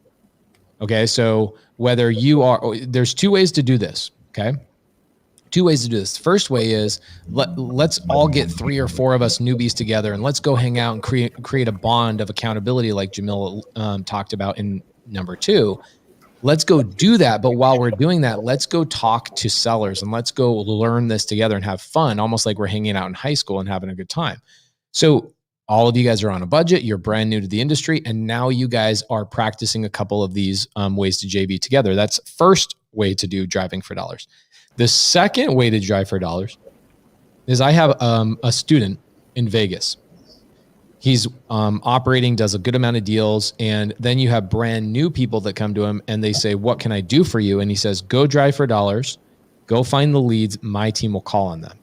H: Okay, so whether you are, there's 2 ways to do this. Okay. 2 ways to do this. First way is let's all get 3 or 4 of us newbies together, and let's go hang out and create a bond of accountability, like Jamil talked about in number 2. Let's go do that. But while we're doing that, let's go talk to sellers and let's go learn this together and have fun, almost like we're hanging out in high school and having a good time. So all of you guys are on a budget. You're brand new to the industry, and now you guys are practicing a couple of these ways to JV together. That's first way to do driving for dollars. The second way to drive for dollars is I have a student in Vegas. He's operating, does a good amount of deals, and then you have brand new people that come to him and they say, "What can I do for you?" And he says, "Go drive for dollars, go find the leads, my team will call on them."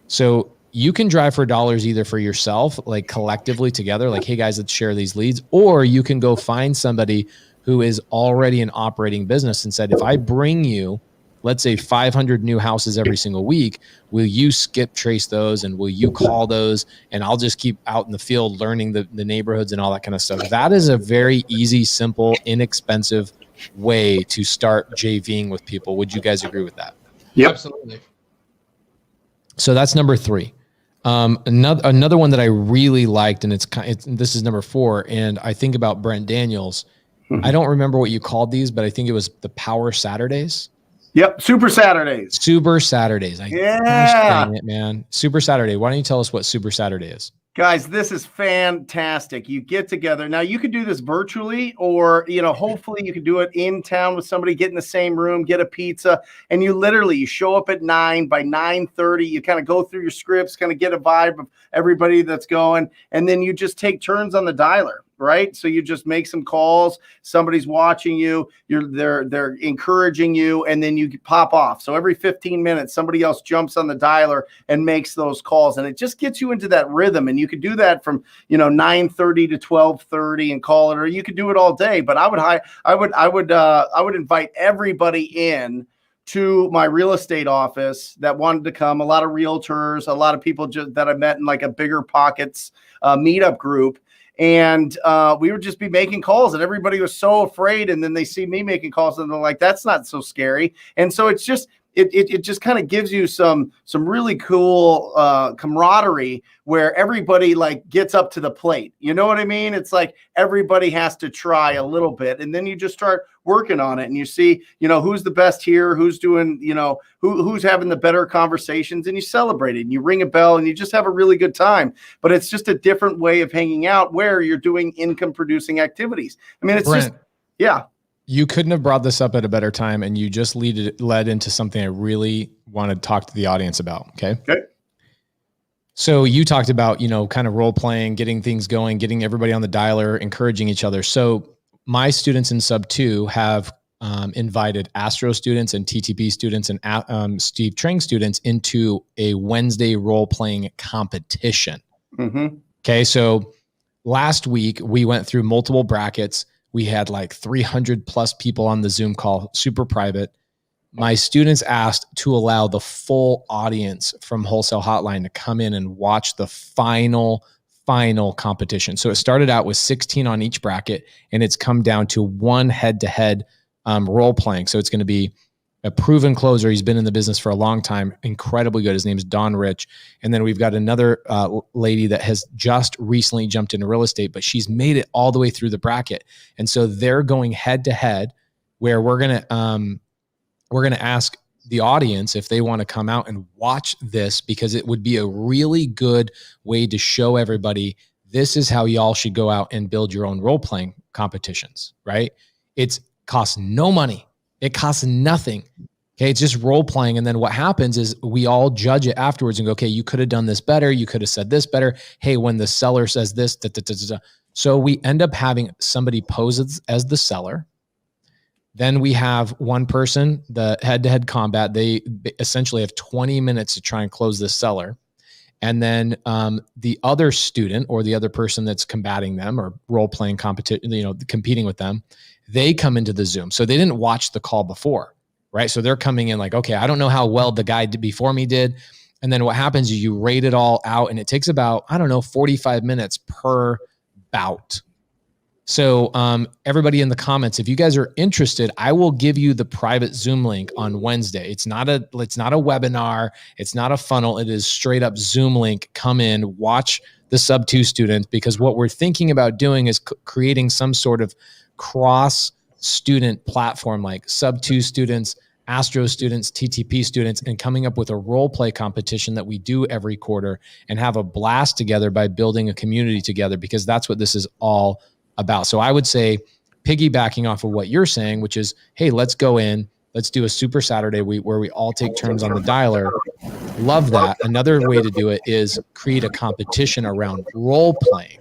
H: So you can drive for dollars either for yourself, like collectively together, like, "Hey guys, let's share these leads," or you can go find somebody who is already an operating business and said, "If I bring you, let's say 500 new houses every single week, will you skip trace those and will you call those? And I'll just keep out in the field learning the neighborhoods and all that kind of stuff." That is a very easy, simple, inexpensive way to start JVing with people. Would you guys agree with that?
F: Yep.
E: Absolutely.
H: So that's number 3. Another one that I really liked, and this is number 4, and I think about Brent Daniels. I don't remember what you called these, but I think it was the Power Saturdays.
F: Yep. Super Saturdays.
H: Super Saturdays. Gosh,
F: Yeah.
H: dang it, man. Super Saturday. Why don't you tell us what Super Saturday is?
F: Guys, this is fantastic. You get together. Now you could do this virtually, or, hopefully you could do it in town with somebody, get in the same room, get a pizza, and you show up at 9. By 9:30, you kind of go through your scripts, kind of get a vibe of everybody that's going, and then you just take turns on the dialer. Right. So you just make some calls. Somebody's watching you. They're encouraging you, and then you pop off. So every 15 minutes, somebody else jumps on the dialer and makes those calls, and it just gets you into that rhythm. And you could do that from 9:30 to 12:30 and call it, or you could do it all day. But I would invite everybody in to my real estate office that wanted to come. A lot of realtors, a lot of people that I met in like a Bigger Pockets meetup group. And we would just be making calls, and everybody was so afraid. And then they see me making calls, and they're like, "That's not so scary." And so it's just, it just kind of gives you some really cool camaraderie where everybody like gets up to the plate. You know what I mean? It's like everybody has to try a little bit, and then you just start working on it, and you see, who's the best here, who's doing, who's having the better conversations, and you celebrate it, and you ring a bell, and you just have a really good time. But it's just a different way of hanging out where you're doing income producing activities. I mean, it's
H: Brent,
F: just, yeah.
H: You couldn't have brought this up at a better time, and you just led into something I really want to talk to the audience about. Okay.
F: Okay.
H: So you talked about, kind of role playing, getting things going, getting everybody on the dialer, encouraging each other. So my students in sub 2 have invited Astro students and TTP students and Steve Trang students into a Wednesday role playing competition.
F: Mm-hmm.
H: Okay. So last week we went through multiple brackets. We had like 300 plus people on the Zoom call, super private. My students asked to allow the full audience from Wholesale Hotline to come in and watch the final competition. So it started out with 16 on each bracket, and it's come down to one head-to-head role playing. So it's going to be a proven closer. He's been in the business for a long time, incredibly good. His name is Don Rich. And then we've got another lady that has just recently jumped into real estate, but she's made it all the way through the bracket. And so they're going head to head, where we're going to ask the audience if they want to come out and watch this, because it would be a really good way to show everybody this is how y'all should go out and build your own role-playing competitions, right? It costs no money. It costs nothing. Okay, it's just role playing. And then what happens is we all judge it afterwards and go, okay, you could have done this better. You could have said this better. Hey, when the seller says this, da, da, da, da, da. So we end up having somebody pose as the seller. Then we have one person, the head-to-head combat. They essentially have 20 minutes to try and close this seller. And then the other student or the other person that's combating them or role-playing competition, competing with them, they come into the Zoom. So they didn't watch the call before. Right. So they're coming in like, okay, I don't know how well the guy before me did. And then what happens is you rate it all out and it takes about, 45 minutes per bout. So everybody in the comments, if you guys are interested, I will give you the private Zoom link on Wednesday. It's not a webinar. It's not a funnel. It is straight up Zoom link. Come in, watch the sub 2 students, because what we're thinking about doing is creating some sort of cross student platform like sub 2 students, Astro students, TTP students, and coming up with a role play competition that we do every quarter and have a blast together by building a community together, because that's what this is all about. So I would say, piggybacking off of what you're saying, which is, hey, let's go in, let's do a super Saturday where we all take turns on the dialer. Love that. Another way to do it is create a competition around role playing.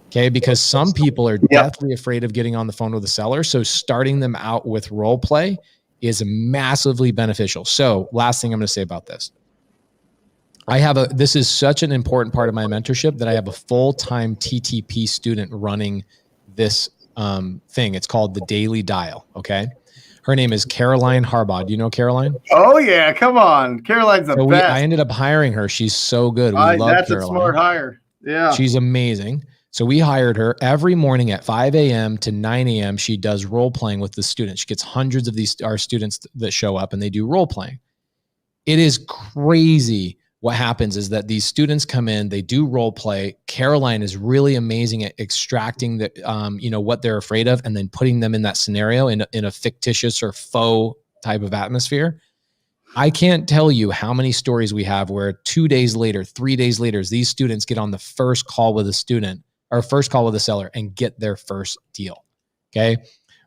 H: Okay, because some people are deathly afraid of getting on the phone with a seller. So starting them out with role play is massively beneficial. So last thing I'm going to say about this. This is such an important part of my mentorship that I have a full-time TTP student running this thing. It's called the Daily Dial. Okay. Her name is Caroline Harbaugh. Do you know Caroline?
F: Oh yeah. Come on. Caroline's the best.
H: I ended up hiring her. She's so good. We love
F: that's
H: Caroline.
F: A smart hire. Yeah.
H: She's amazing. So we hired her. Every morning at 5 a.m. to 9 a.m. she does role playing with the students. She gets hundreds of our students that show up and they do role playing. It is crazy. What happens is that these students come in, they do role play. Caroline is really amazing at extracting what they're afraid of and then putting them in that scenario in a fictitious or faux type of atmosphere. I can't tell you how many stories we have where 2 days later, 3 days later, these students get on the first call with a student or first call with a seller and get their first deal. Okay.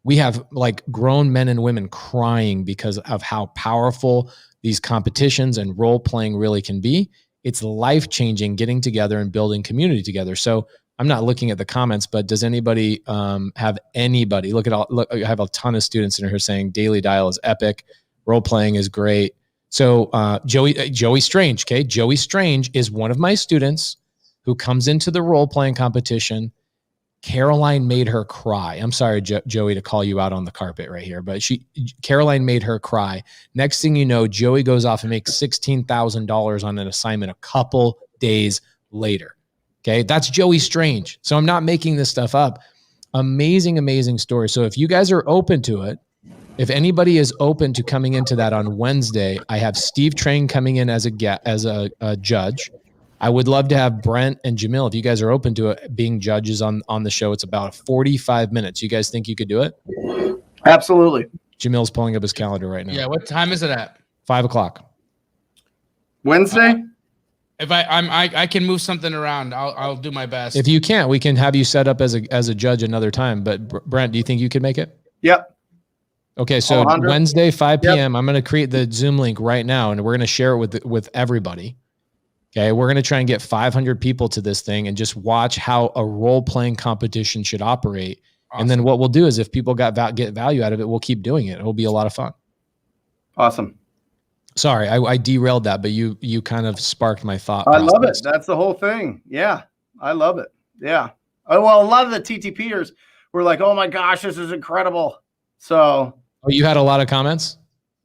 H: We have like grown men and women crying because of how powerful these competitions and role playing really can be. It's life-changing getting together and building community together. So I'm not looking at the comments, but does anybody have anybody look, I have a ton of students in here saying Daily Dial is epic. Role playing is great. So Joey Strange. Okay. Joey Strange is one of my students who comes into the role playing competition. Caroline made her cry. I'm sorry, Joey, to call you out on the carpet right here, but Caroline made her cry. Next thing you know, Joey goes off and makes $16,000 on an assignment a couple days later. Okay. That's Joey Strange. So I'm not making this stuff up. Amazing, amazing story. So if you guys are open to it, if anybody is open to coming into that on Wednesday, I have Steve Train coming in as a judge. I would love to have Brent and Jamil, if you guys are open to it, being judges on the show. It's about 45 minutes. You guys think you could do it?
F: Absolutely.
H: Jamil's pulling up his calendar right now.
E: Yeah. What time is it at?
H: 5 o'clock.
F: Wednesday?
E: If I can move something around, I'll do my best.
H: If you can't, we can have you set up as a judge another time. But Brent, do you think you could make it?
F: Yep.
H: Okay, so Wednesday, 5 p.m. I'm going to create the Zoom link right now, and we're going to share it with everybody. Okay, we're going to try and get 500 people to this thing and just watch how a role-playing competition should operate. Awesome. And then what we'll do is if people get value out of it, we'll keep doing it. It'll be a lot of fun.
F: Awesome.
H: Sorry, I derailed that, but you kind of sparked my thought.
F: I love it. That's the whole thing. Yeah, I love it. Yeah. Well, a lot of the TTPers were like, oh my gosh, this is incredible. So.
H: Oh, you had a lot of comments?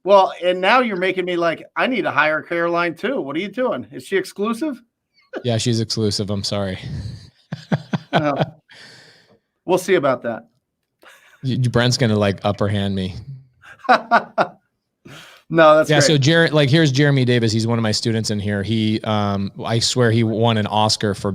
F: Well, and now you're making me like, I need to hire Caroline too. What are you doing? Is she exclusive?
H: Yeah, she's exclusive. I'm sorry.
F: We'll see about that.
H: Brent's going to like upper hand me.
F: No, that's great.
H: So Jared, like here's Jeremy Davis. He's one of my students in here. He, I swear he won an Oscar for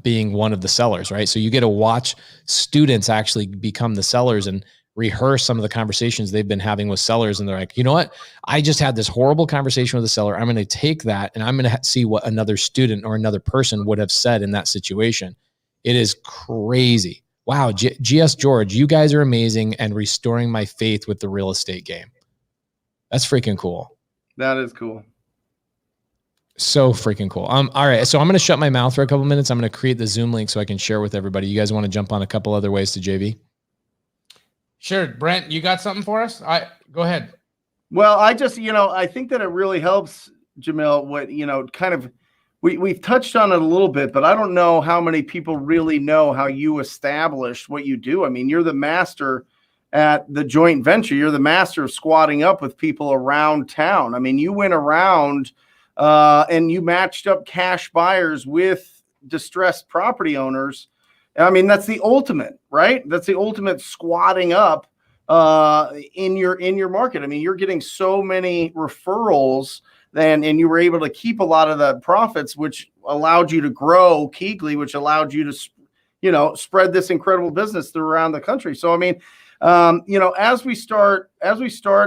H: being one of the sellers, right? So you get to watch students actually become the sellers and rehearse some of the conversations they've been having with sellers. And they're like, you know what? I just had this horrible conversation with a seller. I'm going to take that and I'm going to see what another student or another person would have said in that situation. It is crazy. Wow. GS George, you guys are amazing and restoring my faith with the real estate game. That's freaking cool.
F: That is cool.
H: So freaking cool. All right. So I'm going to shut my mouth for a couple minutes. I'm going to create the Zoom link so I can share with everybody. You guys want to jump on a couple other ways to JV?
E: Sure. Brent, you got something for us? Go ahead.
F: Well, I just, I think that it really helps, Jamil, we've touched on it a little bit, but I don't know how many people really know how you established what you do. I mean, you're the master at the joint venture. You're the master of squatting up with people around town. I mean, you went around and you matched up cash buyers with distressed property owners. I mean, that's the ultimate, right? That's the ultimate squatting up in your market. I mean, you're getting so many referrals and you were able to keep a lot of the profits, which allowed you to grow Keegley, which allowed you to, spread this incredible business around the country. So, I mean, as we start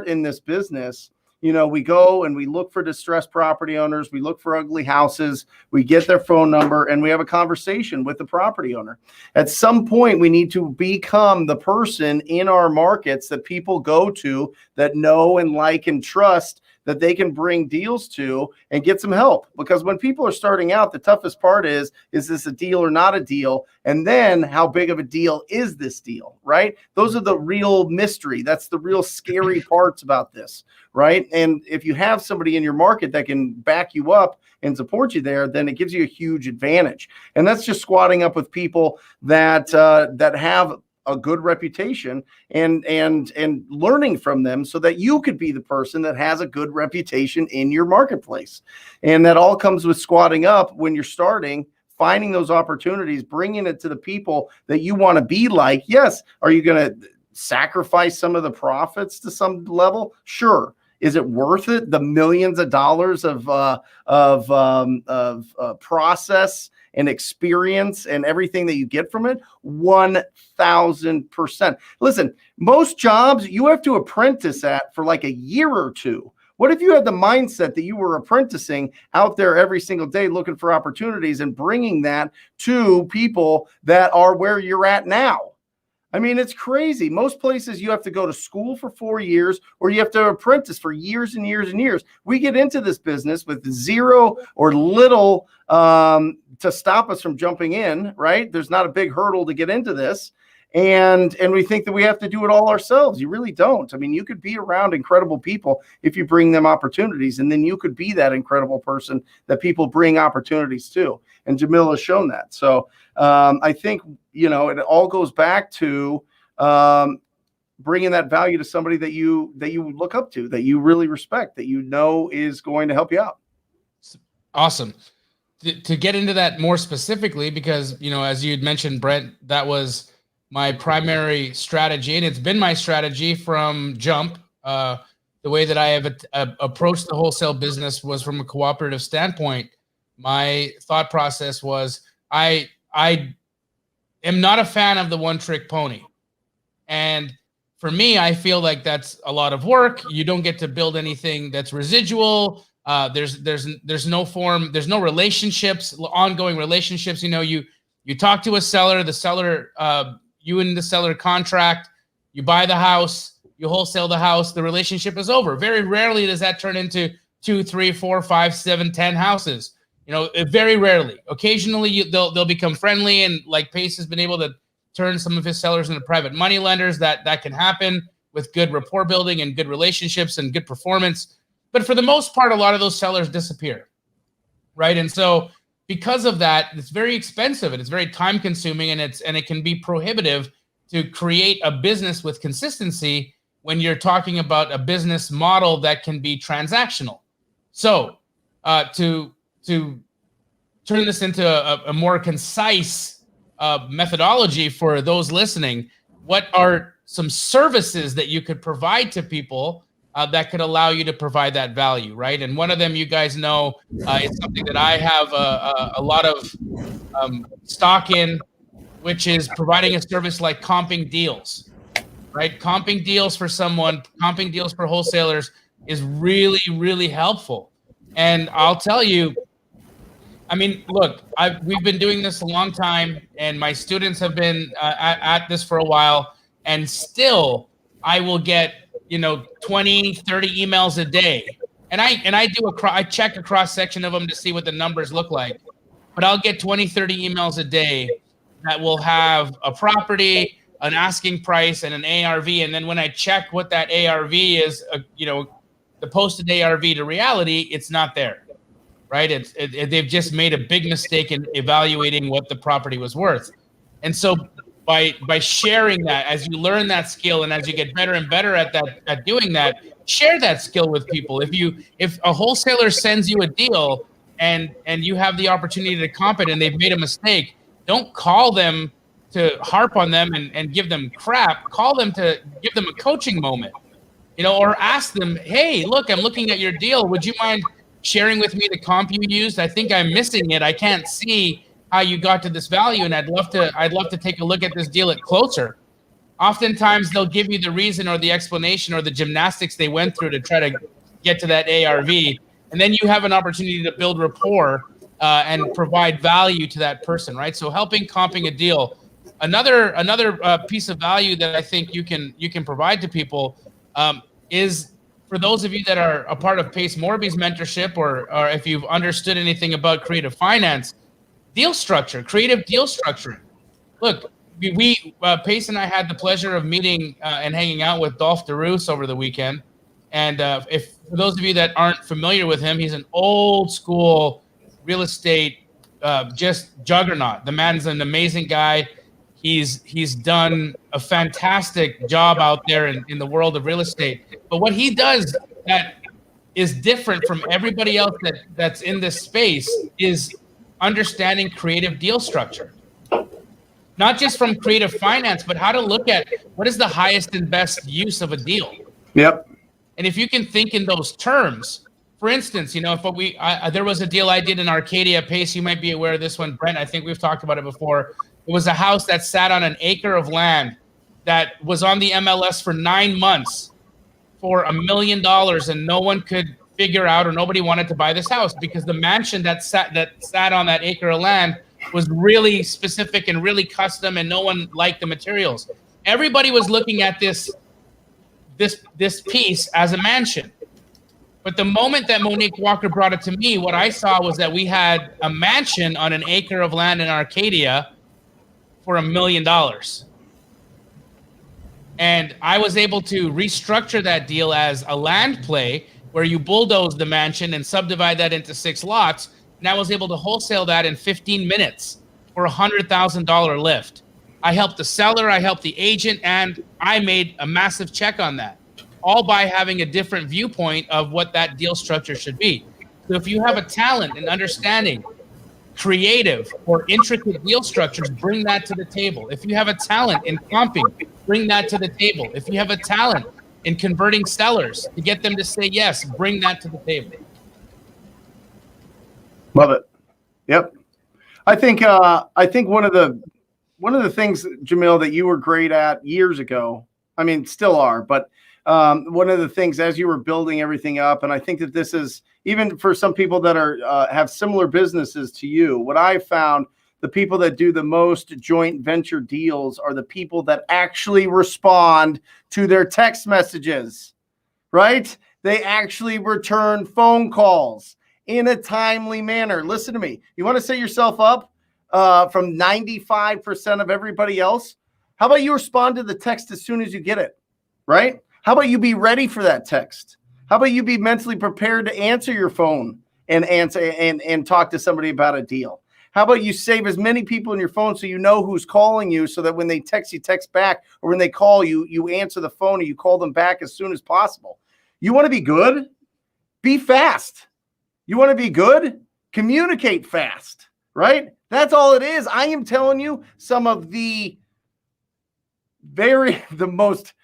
F: in this business, we go and we look for distressed property owners. We look for ugly houses. We get their phone number and we have a conversation with the property owner. At some point, we need to become the person in our markets that people go to that know and like and trust, that they can bring deals to and get some help. Because when people are starting out, the toughest part is this a deal or not a deal? And then how big of a deal is this deal, right? Those are the real mystery. That's the real scary parts about this, right? And if you have somebody in your market that can back you up and support you there, then it gives you a huge advantage. And that's just squatting up with people that have a good reputation and learning from them so that you could be the person that has a good reputation in your marketplace. And that all comes with squatting up when you're starting, finding those opportunities, bringing it to the people that you want to be like. Yes. Are you going to sacrifice some of the profits to some level? Sure. Is it worth it? The millions of dollars of process and experience and everything that you get from it? 1,000%. Listen, most jobs you have to apprentice at for like a year or two. What if you had the mindset that you were apprenticing out there every single day looking for opportunities and bringing that to people that are where you're at now? I mean, it's crazy. Most places you have to go to school for 4 years or you have to apprentice for years and years and years. We get into this business with zero or little to stop us from jumping in, right? There's not a big hurdle to get into this. And we think that we have to do it all ourselves. You really don't. I mean, you could be around incredible people if you bring them opportunities, and then you could be that incredible person that people bring opportunities to. And Jamil has shown that. So I think, it all goes back to bringing that value to somebody that you look up to, that you really respect, that is going to help you out.
E: Awesome. To get into that more specifically, because, as you had mentioned, Brent, that was my primary strategy, and it's been my strategy from jump. The way that I have approached the wholesale business was from a cooperative standpoint. My thought process was I am not a fan of the one-trick pony. And for me, I feel like that's a lot of work. You don't get to build anything that's residual. There's no form, there's no relationships, ongoing relationships. You talk to a seller, the seller, you and the seller contract, you buy the house, you wholesale the house, the relationship is over. Very rarely does that turn into 2, 3, 4, 5, 7, 10 houses. Very rarely. Occasionally they'll become friendly, and like Pace has been able to turn some of his sellers into private money lenders. That can happen with good rapport building and good relationships and good performance. But for the most part, a lot of those sellers disappear, right? And so because of that, it's very expensive and it's very time consuming, and it can be prohibitive to create a business with consistency when you're talking about a business model that can be transactional. So to turn this into a more concise methodology for those listening, what are some services that you could provide to people that could allow you to provide that value, right? And one of them, you guys know, it's something that I have a lot of stock in, which is providing a service like comping deals, right? Comping deals for someone, comping deals for wholesalers is really, really helpful. And I'll tell you, I mean, look, we've been doing this a long time, and my students have been at this for a while, and still I will get 20, 30 emails a day. And I check a cross section of them to see what the numbers look like. But I'll get 20, 30 emails a day that will have a property, an asking price, and an ARV. And then when I check what that ARV is, the posted ARV to reality, it's not there, right? They've just made a big mistake in evaluating what the property was worth. And so by sharing that, as you learn that skill and as you get better and better at doing that, share that skill with people. If a wholesaler sends you a deal and you have the opportunity to comp it and they've made a mistake, don't call them to harp on them and give them crap. Call them to give them a coaching moment, or ask them, hey, look, I'm looking at your deal. Would you mind sharing with me the comp you used? I think I'm missing it. I can't see how you got to this value, and I'd love to take a look at this deal closer. Oftentimes they'll give you the reason or the explanation or the gymnastics they went through to try to get to that ARV. And then you have an opportunity to build rapport and provide value to that person, right? So helping comping a deal. Another piece of value that I think you can provide to people is, for those of you that are a part of Pace Morby's mentorship, or if you've understood anything about creative finance, creative deal structure. Look, Pace and I had the pleasure of meeting and hanging out with Dolph DeRoos over the weekend. And for those of you that aren't familiar with him, he's an old school real estate just juggernaut. The man's an amazing guy. He's done a fantastic job out there in the world of real estate. But what he does that is different from everybody else that's in this space is understanding creative deal structure. Not just from creative finance, but how to look at what is the highest and best use of a deal. Yep. And if you can think in those terms, for instance, if there was a deal I did in Arcadia, Pace, you might be aware of this one, Brent. I think we've talked about it before. It was a house that sat on an acre of land that was on the MLS for 9 months for $1 million, and no one could figure out, or nobody wanted to buy this house because the mansion that sat on that acre of land was really specific and really custom, and no one liked the materials. Everybody was looking at this piece as a mansion. But the moment that Monique Walker brought it to me, what I saw was that we had a mansion on an acre of land in Arcadia for $1 million. And I was able to restructure that deal as a land play where you bulldoze the mansion and subdivide that into 6 lots. And I was able to wholesale that in 15 minutes for $100,000 lift. I helped the seller, I helped the agent, and I made a massive check on that, all by having a different viewpoint of what that deal structure should be. So if you have a talent in understanding creative or intricate deal structures, bring that to the table. If you have a talent in comping, bring that to the table. If you have a talent in converting sellers to get them to say yes, bring that to the table.
F: Love it. Yep. I think one of the things, Jamil, that you were great at years ago, I mean, still are, but one of the things as you were building everything up, and I think that this is even for some people that are have similar businesses to you, what I found, the people that do the most joint venture deals are the people that actually respond to their text messages, right? They actually return phone calls in a timely manner. Listen to me. You want to set yourself up from 95% of everybody else? How about you respond to the text as soon as you get it, right? How about you be ready for that text? How about you be mentally prepared to answer your phone and talk to somebody about a deal? How about you save as many people in your phone so you know who's calling you, so that when they text, you text back, or when they call you, you answer the phone and you call them back as soon as possible. You want to be good? Be fast. You want to be good? Communicate fast, right? That's all it is. I am telling you, some of the most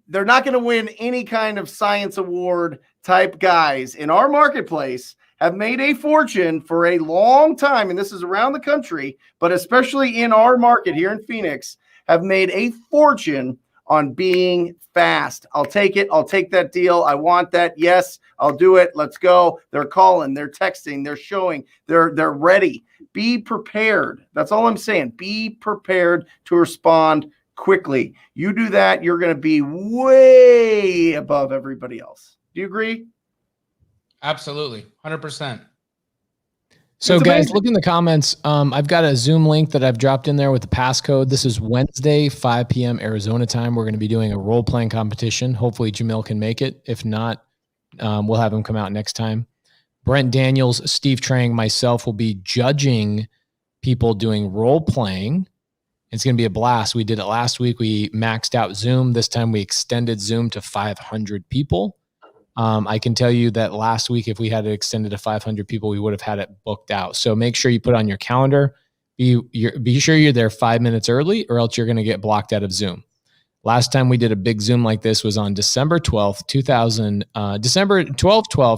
F: they're not going to win any kind of science award type guys in our marketplace have made a fortune for a long time. And this is around the country, but especially in our market here in Phoenix, have made a fortune on being fast. I'll take it. I'll take that deal. I want that. Yes, I'll do it. Let's go. They're calling, they're texting, they're showing, they're ready. Be prepared. That's all I'm saying. Be prepared to respond quickly. You do that, you're going to be way above everybody else. Do you agree?
E: Absolutely. 100%.
H: So
F: It's
H: guys,
F: amazing.
H: look in the comments. I've got a Zoom link that I've dropped in there with the passcode. This is Wednesday, 5 p.m. Arizona time. We're going to be doing a role-playing competition. Hopefully Jamil can make it. If not, we'll have him come out next time. Brent Daniels, Steve Trang, myself will be judging people doing role-playing. It's going to be a blast. We did it last week. We maxed out Zoom. This time we extended Zoom to 500 people. I can tell you that last week, if we had it extended to 500 people, we would have had it booked out. So make sure you put on your calendar. Be sure you're there 5 minutes early, or else you're going to get blocked out of Zoom. Last time we did a big Zoom like this was on December 12th,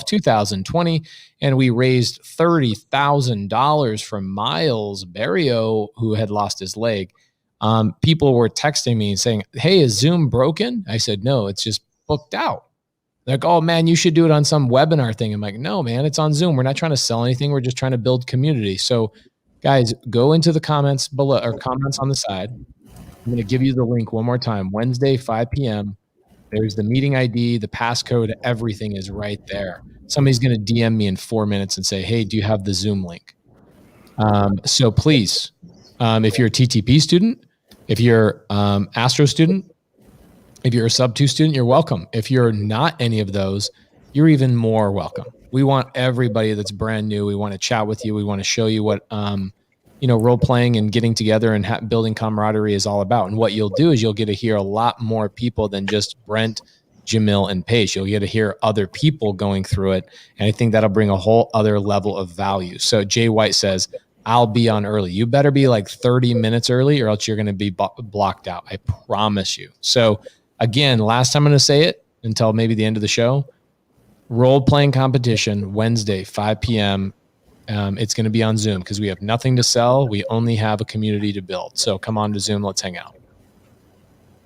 H: 2020, and we raised $30,000 from Miles Barrio, who had lost his leg. People were texting me and saying, "Hey, is Zoom broken?" I said, "No, it's just booked out." Like, "Oh man, you should do it on some webinar thing." I'm like, "No, man, it's on Zoom. We're not trying to sell anything. We're just trying to build community." So guys, go into the comments below or comments on the side. I'm going to give you the link one more time. Wednesday, 5 p.m. There's the meeting ID, the passcode, everything is right there. Somebody's going to DM me in 4 minutes and say, "Hey, do you have the Zoom link?" So please, if you're a TTP student, if you're Astro student, if you're a sub 2 student, you're welcome. If you're not any of those, you're even more welcome. We want everybody that's brand new. We want to chat with you. We want to show you what, role playing and getting together and building camaraderie is all about. And what you'll do is you'll get to hear a lot more people than just Brent, Jamil, and Paige. You'll get to hear other people going through it. And I think that'll bring a whole other level of value. So Jay White says, "I'll be on early." You better be like 30 minutes early, or else you're going to be blocked out. I promise you. So again, last time I'm going to say it until maybe the end of the show. Role-playing competition, Wednesday, 5 p.m. It's going to be on Zoom because we have nothing to sell. We only have a community to build. So come on to Zoom. Let's hang out.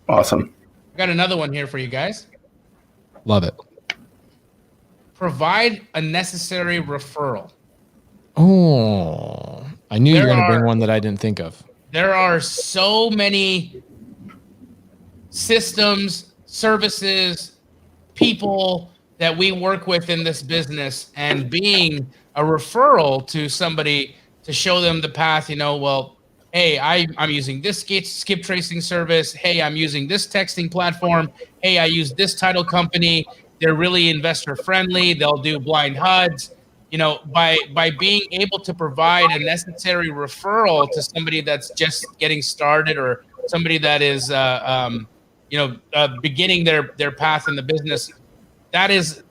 F: Awesome.
E: I got another one here for you guys.
H: Love it.
E: Provide a necessary referral.
H: Oh, I knew you were going to bring one that I didn't think of.
E: There are so many systems, services, people that we work with in this business, and being a referral to somebody to show them the path, hey, I'm using this skip tracing service. Hey, I'm using this texting platform. Hey, I use this title company. They're really investor friendly. They'll do blind HUDs. By being able to provide a necessary referral to somebody that's just getting started, or somebody that is beginning their path in the business, that is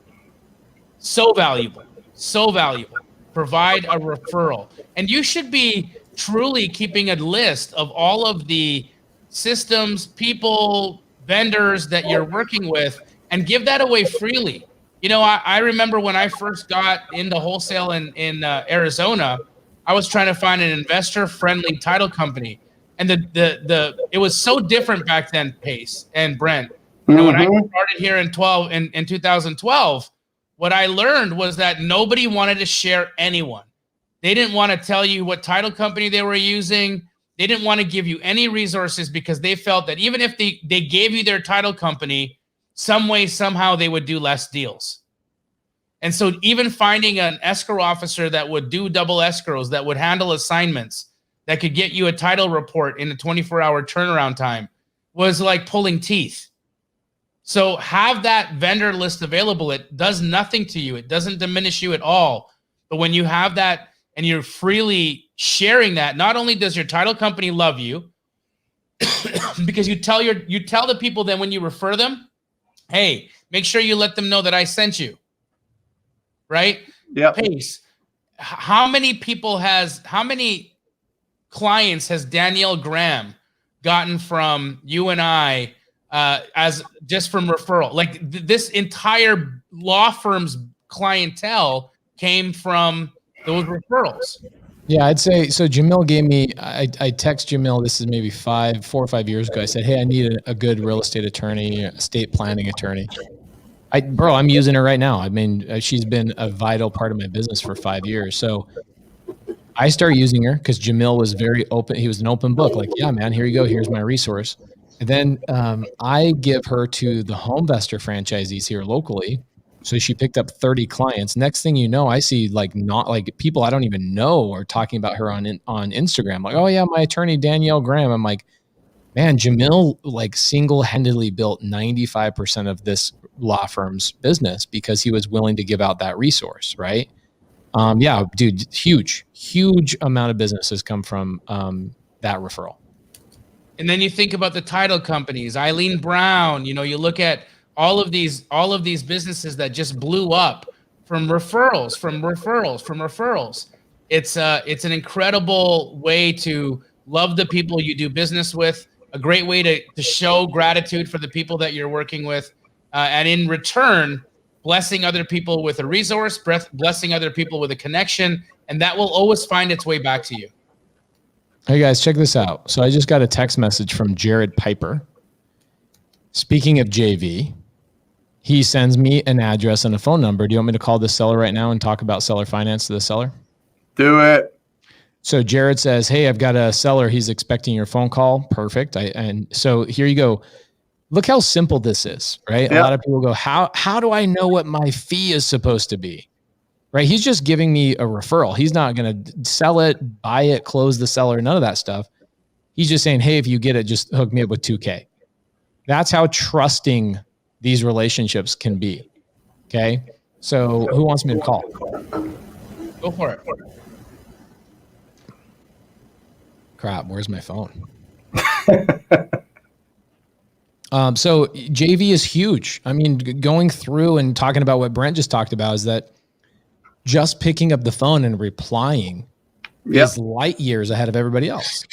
E: so valuable. Provide a referral. And you should be truly keeping a list of all of the systems, people, vendors that you're working with, and give that away freely. I remember when I first got into wholesale in Arizona, I was trying to find an investor-friendly title company. And it was so different back then, Pace and Brent. When I started here in 2012, what I learned was that nobody wanted to share anyone. They didn't want to tell you what title company they were using. They didn't want to give you any resources because they felt that even if they gave you their title company, some way, somehow they would do less deals. And so even finding an escrow officer that would do double escrows, that would handle assignments, that could get you a title report in a 24-hour turnaround time was like pulling teeth. So have that vendor list available. It does nothing to you. It doesn't diminish you at all. But when you have that and you're freely sharing that, not only does your title company love you, because you tell the people then when you refer them, hey, make sure you let them know that I sent you. Right?
F: Yeah.
E: Pace. How many clients has Danielle Graham gotten from you and I as just from referral? Like this entire law firm's clientele came from those referrals.
H: Yeah, I'd say so. Jamil gave me, I text Jamil, this is maybe 4 or 5 years ago. I said, hey, I need a good real estate attorney, estate planning attorney. I'm using her right now. I mean, she's been a vital part of my business for 5 years. So I started using her because Jamil was very open. He was an open book. Like, yeah, man, here you go. Here's my resource. And then I give her to the Homevestor franchisees here locally. So she picked up 30 clients. Next thing you know, I see not people I don't even know are talking about her on Instagram. Like, oh yeah, my attorney Danielle Graham. I'm like, man, Jamil single-handedly built 95% of this law firm's business because he was willing to give out that resource, right? Yeah, dude, huge amount of business has come from that referral.
E: And then you think about the title companies, Eileen Brown, you look at all of these businesses that just blew up from referrals. It's an incredible way to love the people you do business with, a great way to show gratitude for the people that you're working with, and in return, blessing other people with a resource, blessing other people with a connection, and that will always find its way back to you.
H: Hey guys, check this out. So I just got a text message from Jared Piper. Speaking of JV, he sends me an address and a phone number. Do you want me to call this seller right now and talk about seller finance to the seller?
F: Do it.
H: So Jared says, hey, I've got a seller. He's expecting your phone call. Perfect. And so here you go. Look how simple this is, right? Yep. A lot of people go, how do I know what my fee is supposed to be? Right? He's just giving me a referral. He's not going to sell it, buy it, close the seller, none of that stuff. He's just saying, hey, if you get it, just hook me up with $2,000. That's how trusting these relationships can be. Okay. So who wants me to call?
E: Go for it.
H: Crap. Where's my phone? So JV is huge. I mean, going through and talking about what Brent just talked about is that just picking up the phone and replying is light years ahead of everybody else.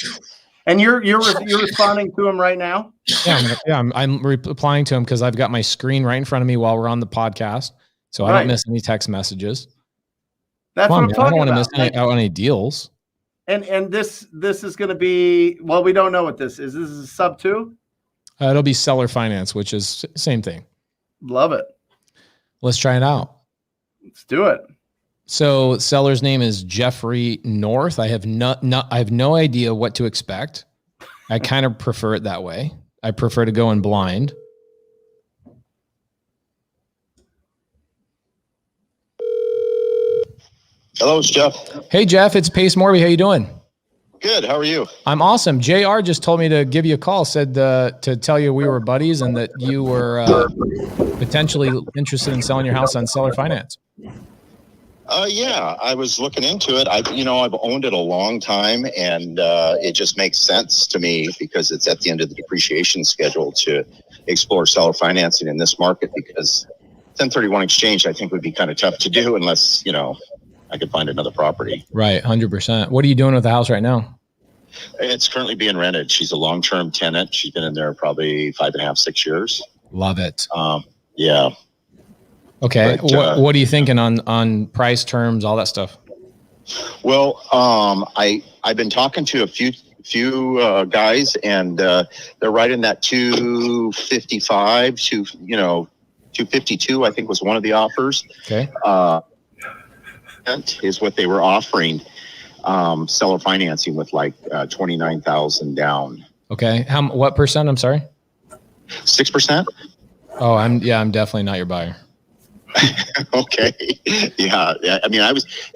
F: And you're responding to him right now?
H: Yeah, I'm replying to him because I've got my screen right in front of me while we're on the podcast, so I don't miss any text messages.
F: That's what I'm talking about.
H: I don't want to miss out on any deals.
F: And this is going to be, well, we don't know what this is. This is a sub 2?
H: It'll be seller finance, which is same thing.
F: Love it.
H: Let's try it out.
F: Let's do it.
H: So seller's name is Jeffrey North. I have no idea what to expect. I kind of prefer it that way. I prefer to go in blind.
I: Hello, it's Jeff.
H: Hey, Jeff, it's Pace Morby. How you doing?
I: Good. How are you?
H: I'm awesome. JR just told me to give you a call, said to tell you we were buddies and that you were potentially interested in selling your house on seller finance.
I: Yeah, I was looking into it. I've owned it a long time, and it just makes sense to me because it's at the end of the depreciation schedule to explore seller financing in this market, because 1031 exchange, I think, would be kind of tough to do unless, I could find another property.
H: Right. 100%. What are you doing with the house right now?
I: It's currently being rented. She's a long-term tenant. She's been in there probably 5.5, 6 years.
H: Love it.
I: Yeah.
H: Okay. But, what are you thinking on price, terms, all that stuff?
I: Well, I've been talking to a few guys, and they're right in that 255 to 252. I think was one of the offers.
H: Okay.
I: Is what they were offering, seller financing with like 29,000 down.
H: Okay. What percent? I'm sorry.
I: 6%.
H: Oh, I'm definitely not your buyer.
I: Okay. Yeah. I mean,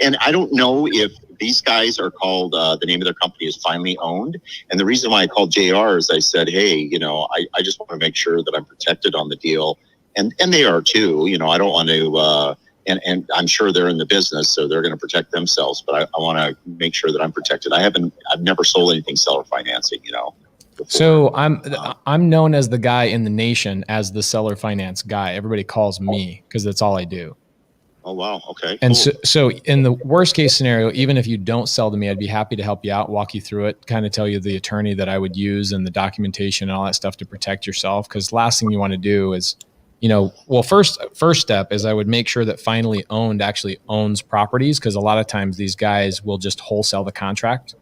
I: and I don't know if these guys are called, the name of their company is Finally Owned. And the reason why I called JR is I said, hey, I just want to make sure that I'm protected on the deal. And they are too, I don't want to, and I'm sure they're in the business, so they're going to protect themselves, but I want to make sure that I'm protected. I've never sold anything seller financing, before.
H: So I'm known as the guy in the nation as the seller finance guy. Everybody calls me because that's all I do.
I: Oh, wow. Okay.
H: And cool. So in the worst case scenario, even if you don't sell to me, I'd be happy to help you out, walk you through it, kind of tell you the attorney that I would use and the documentation and all that stuff to protect yourself. Because last thing you want to do is, first step is I would make sure that Finally Owned actually owns properties, because a lot of times these guys will just wholesale the contract.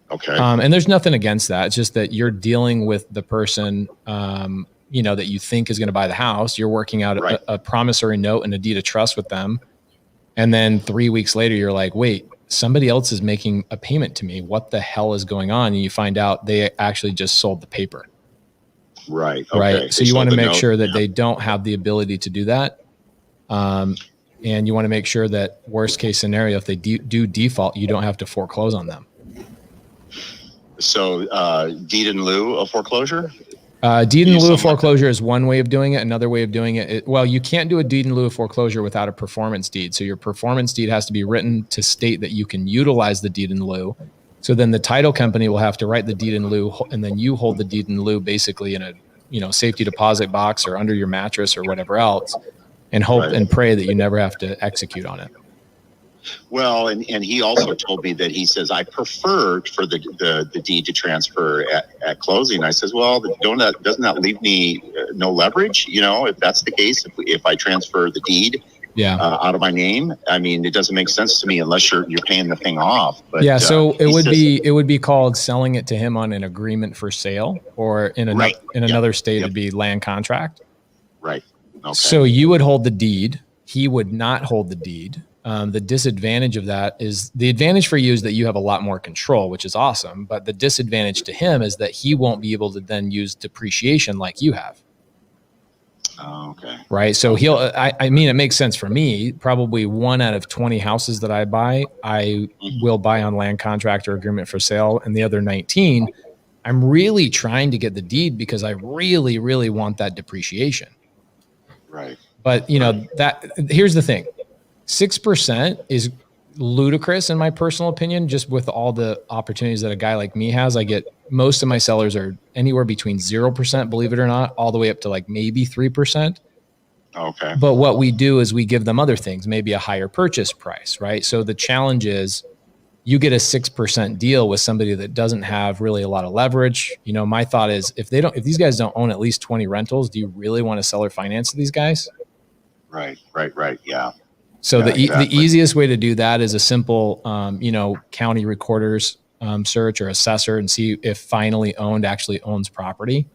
I: Okay.
H: And there's nothing against that. It's just that you're dealing with the person, that you think is going to buy the house. You're working out a promissory note and a deed of trust with them. And then 3 weeks later, you're like, wait, somebody else is making a payment to me. What the hell is going on? And you find out they actually just sold the paper.
I: Right. Okay.
H: Right. So you want to make sure that
I: yeah.
H: they don't have the ability to do that. And you want to make sure that worst case scenario, if they do default, you don't have to foreclose on them.
I: So deed in lieu of foreclosure?
H: Deed in lieu of
I: something like
H: foreclosure is one way of doing it. Another way of doing it, well, you can't do a deed in lieu of foreclosure without a performance deed. So your performance deed has to be written to state that you can utilize the deed in lieu. So then the title company will have to write the deed in lieu, and then you hold the deed in lieu basically in a safety deposit box or under your mattress or whatever else, and hope
I: Right.
H: and pray that you never have to execute on it.
I: Well, and he also told me that he says, I preferred for the deed to transfer at closing. I says, well, doesn't that leave me no leverage? If that's the case, if I transfer the deed out of my name, I mean, it doesn't make sense to me unless you're paying the thing off. But
H: yeah, so it would be called selling it to him on an agreement for sale, or in another state it'd be land contract.
I: Right. Okay.
H: So you would hold the deed. He would not hold the deed. The disadvantage of that is, the advantage for you is that you have a lot more control, which is awesome. But the disadvantage to him is that he won't be able to then use depreciation like you have.
I: Oh, okay.
H: Right. So I mean, it makes sense for me. Probably 1 out of 20 houses that I buy, I will buy on land contract or agreement for sale. And the other 19, I'm really trying to get the deed because I really, really want that depreciation.
I: Right.
H: But here's the thing. 6% is ludicrous in my personal opinion, just with all the opportunities that a guy like me has. Most of my sellers are anywhere between 0%, believe it or not, all the way up to like maybe 3%.
I: Okay.
H: But what we do is we give them other things, maybe a higher purchase price, right? So the challenge is you get a 6% deal with somebody that doesn't have really a lot of leverage. My thought is, if these guys don't own at least 20 rentals, do you really want to sell or finance to these guys?
I: Right. Yeah.
H: So
I: Yeah, exactly.
H: The easiest way to do that is a simple, county recorder's search or assessor, and see if finally owned actually owns property.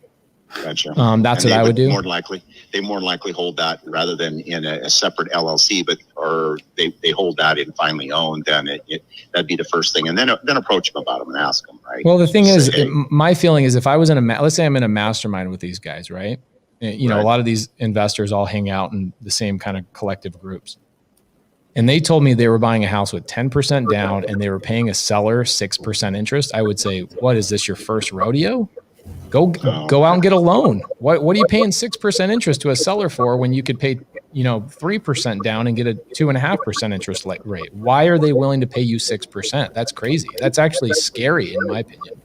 I: Gotcha.
H: That's what I would do.
I: More than likely hold that rather than in a separate LLC, or they hold that in finally owned. Then that'd be the first thing, and then approach them about them and ask them. Right.
H: Well, the thing is,
I: hey.
H: my feeling is, if I was let's say I'm in a mastermind with these guys, right? A lot of these investors all hang out in the same kind of collective groups. And they told me they were buying a house with 10% down and they were paying a seller 6% interest. I would say, what is this, your first rodeo? Go out and get a loan. What are you paying 6% interest to a seller for when you could pay 3% down and get a 2.5% interest rate? Why are they willing to pay you 6%? That's crazy. That's actually scary in my opinion.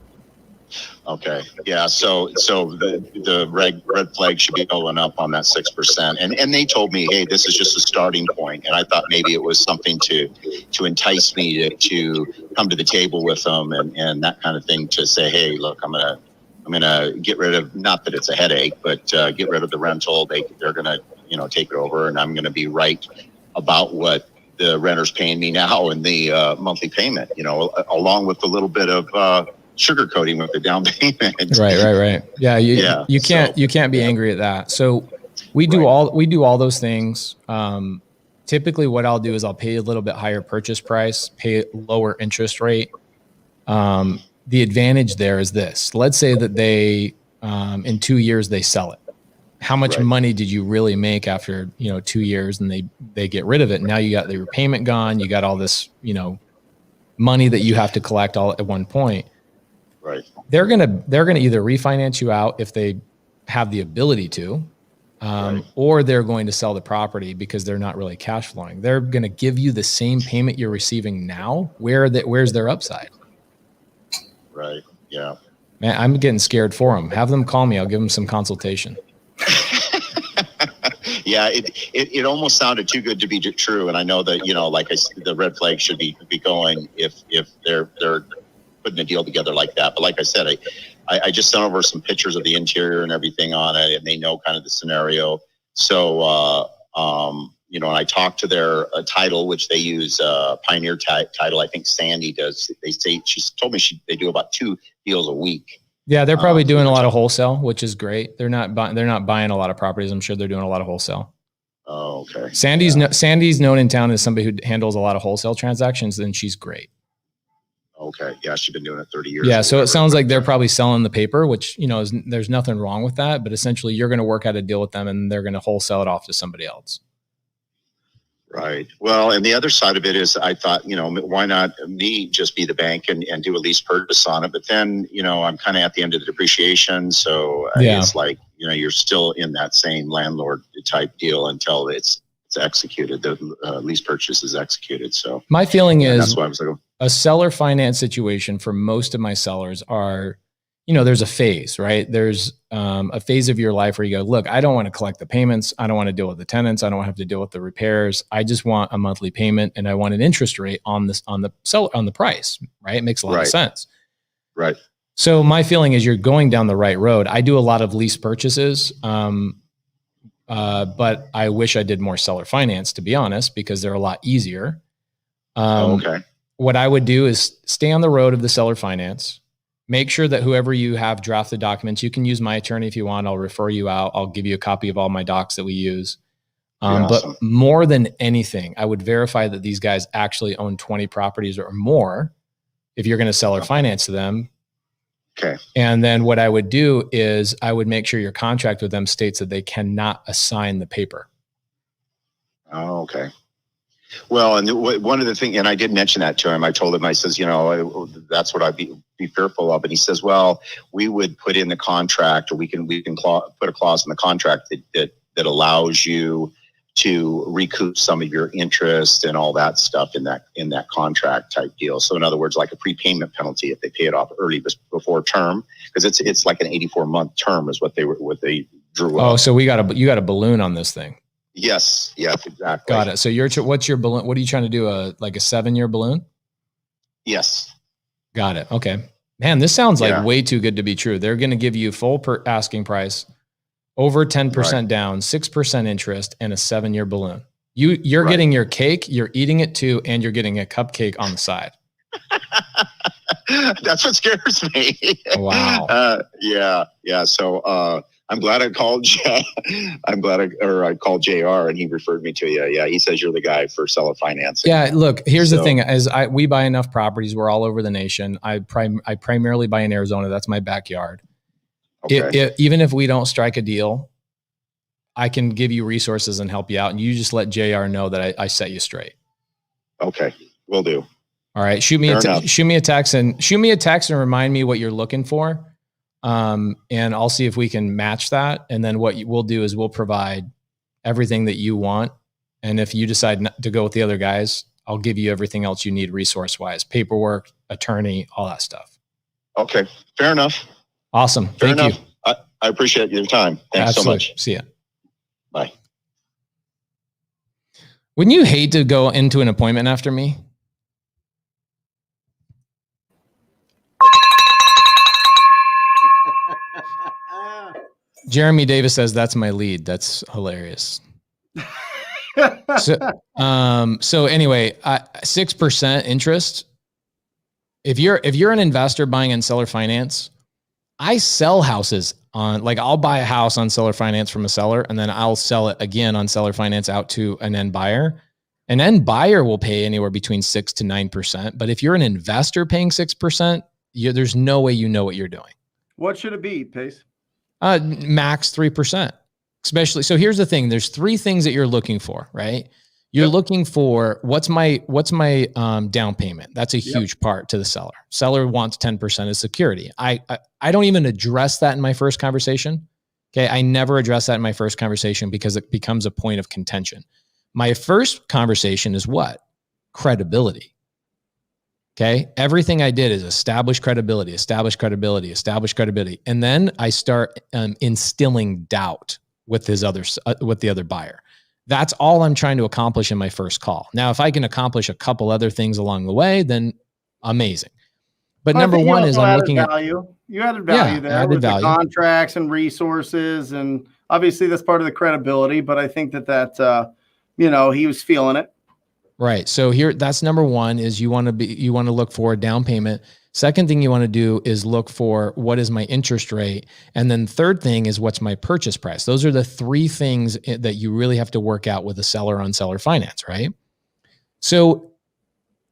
I: Okay. Yeah. So the red flag should be going up on that 6%. And they told me, hey, this is just a starting point. And I thought maybe it was something to entice me to come to the table with them and that kind of thing, to say, hey, look, I'm gonna get rid of, not that it's a headache, but get rid of the rental. They're gonna take it over, and I'm gonna be right about what the renter's paying me now and the monthly payment. Along with a little bit of sugarcoating with the down payment.
H: Right. Yeah. You can't be angry at that. So we do all those things. Typically what I'll do is I'll pay a little bit higher purchase price, pay lower interest rate. The advantage there is this: let's say that they, in 2 years they sell it. How much money did you really make after, 2 years, and they get rid of it? Now you got the repayment gone. You got all this, money that you have to collect all at one point.
I: Right.
H: They're gonna either refinance you out if they have the ability to, or they're going to sell the property because they're not really cash flowing. They're going to give you the same payment you're receiving now. Where's their upside?
I: Right. Yeah.
H: Man, I'm getting scared for them. Have them call me. I'll give them some consultation.
I: Yeah, it almost sounded too good to be true, and I know that the red flag should be going if they're putting a deal together like that. But like I said, I just sent over some pictures of the interior and everything on it, and they know kind of the scenario. So and I talked to their title, which they use Pioneer title. I think Sandy does. She's told me they do about 2 deals a week.
H: Yeah, they're probably doing a lot of wholesale, which is great. They're not buying a lot of properties. I'm sure they're doing a lot of wholesale.
I: Oh, okay.
H: Sandy's known in town as somebody who handles a lot of wholesale transactions, and she's great.
I: Okay. Yeah, she's been doing it 30 years.
H: Yeah. So it sounds like they're probably selling the paper, which, there's nothing wrong with that, but essentially you're going to work out a deal with them and they're going to wholesale it off to somebody else.
I: Right. Well, and the other side of it is I thought, why not me just be the bank and do a lease purchase on it? But then, I'm kind of at the end of the depreciation. So it's like, you're still in that same landlord type deal until it's executed. The lease purchase is executed. So
H: my feeling is
I: that's why I was like,
H: a seller finance situation for most of my sellers are, there's a phase, right? There's a phase of your life where you go, look, I don't want to collect the payments. I don't want to deal with the tenants. I don't have to deal with the repairs. I just want a monthly payment and I want an interest rate on the price, right? It makes a lot of sense.
I: Right.
H: So my feeling is you're going down the right road. I do a lot of lease purchases, but I wish I did more seller finance, to be honest, because they're a lot easier.
I: Okay.
H: What I would do is stay on the road of the seller finance. Make sure that whoever you have draft the documents, you can use my attorney if you want. I'll refer you out. I'll give you a copy of all my docs that we use. But more than anything, I would verify that these guys actually own 20 properties or more if you're going to sell or finance to them.
I: Okay.
H: And then what I would do is I would make sure your contract with them states that they cannot assign the paper.
I: Oh, okay. Well, and one of the things, and I did mention that to him. I told him, I says, that's what I'd be fearful of. And he says, well, we would put in the contract, or we can put a clause in the contract that allows you to recoup some of your interest and all that stuff in that contract type deal. So in other words, like a prepayment penalty if they pay it off early before term, because it's like an 84-month term is what they drew up.
H: Oh, so you got a balloon on this thing.
I: Yes, exactly.
H: Got it. So what's your balloon? What are you trying to do? Like a 7-year balloon?
I: Yes.
H: Got it. Okay. Man, this sounds like way too good to be true. They're going to give you full asking price, over 10% down, 6% interest, and a 7-year balloon. You're getting your cake, you're eating it too, and you're getting a cupcake on the side.
I: That's what scares me.
H: Wow.
I: Yeah. So I'm glad I called. I called JR and he referred me to you. Yeah, he says you're the guy for seller financing.
H: Yeah, look, here's the thing: we buy enough properties. We're all over the nation. I primarily buy in Arizona. That's my backyard. Okay. Even if we don't strike a deal, I can give you resources and help you out. And you just let JR know that I set you straight.
I: Okay, will do.
H: All right, shoot me a text and remind me what you're looking for. And I'll see if we can match that. And then what we'll do is we'll provide everything that you want. And if you decide not to go with the other guys, I'll give you everything else you need resource-wise, paperwork, attorney, all that stuff.
I: Okay, fair enough.
H: Awesome. Thank you.
I: I appreciate your time. Thanks so much.
H: See ya.
I: Bye.
H: Wouldn't you hate to go into an appointment after me? Jeremy Davis says that's my lead. That's hilarious. So anyway, 6% interest. If you're an investor buying in seller finance, I sell houses on, like, I'll buy a house on seller finance from a seller, and then I'll sell it again on seller finance out to an end buyer. An end buyer will pay anywhere between 6 to 9%. But if you're an investor paying 6%, there's no way you know what you're doing.
F: What should it be, Pace?
H: Max 3%. Especially, so here's the thing. There's 3 things that you're looking for, right? You're looking for what's my down payment. That's a huge part to the seller. Seller wants 10% as security. I don't even address that in my first conversation. Okay. I never address that in my first conversation because it becomes a point of contention. My first conversation is what? Credibility. Okay. Everything I did is establish credibility. And then I start instilling doubt with the other buyer. That's all I'm trying to accomplish in my first call. Now, if I can accomplish a couple other things along the way, then amazing. But number one is I'm looking at
F: value. You added value there with the contracts and resources, and obviously that's part of the credibility. But I think that he was feeling it.
H: Right. So that's number one is you want to look for a down payment. Second thing you want to do is look for what is my interest rate. And then third thing is what's my purchase price. Those are the 3 things that you really have to work out with a seller on seller finance, right? So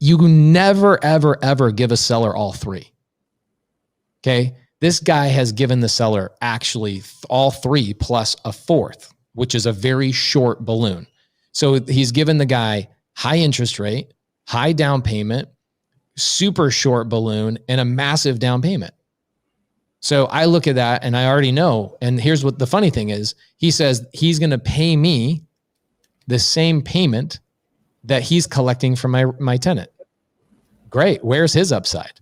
H: you never, ever, ever give a seller all three. Okay. This guy has given the seller actually all three plus a fourth, which is a very short balloon. So he's given the guy high interest rate, high down payment, super short balloon, and a massive down payment. So I look at that and I already know. And here's what the funny thing is. He says he's going to pay me the same payment that he's collecting from my tenant. Great. Where's his upside?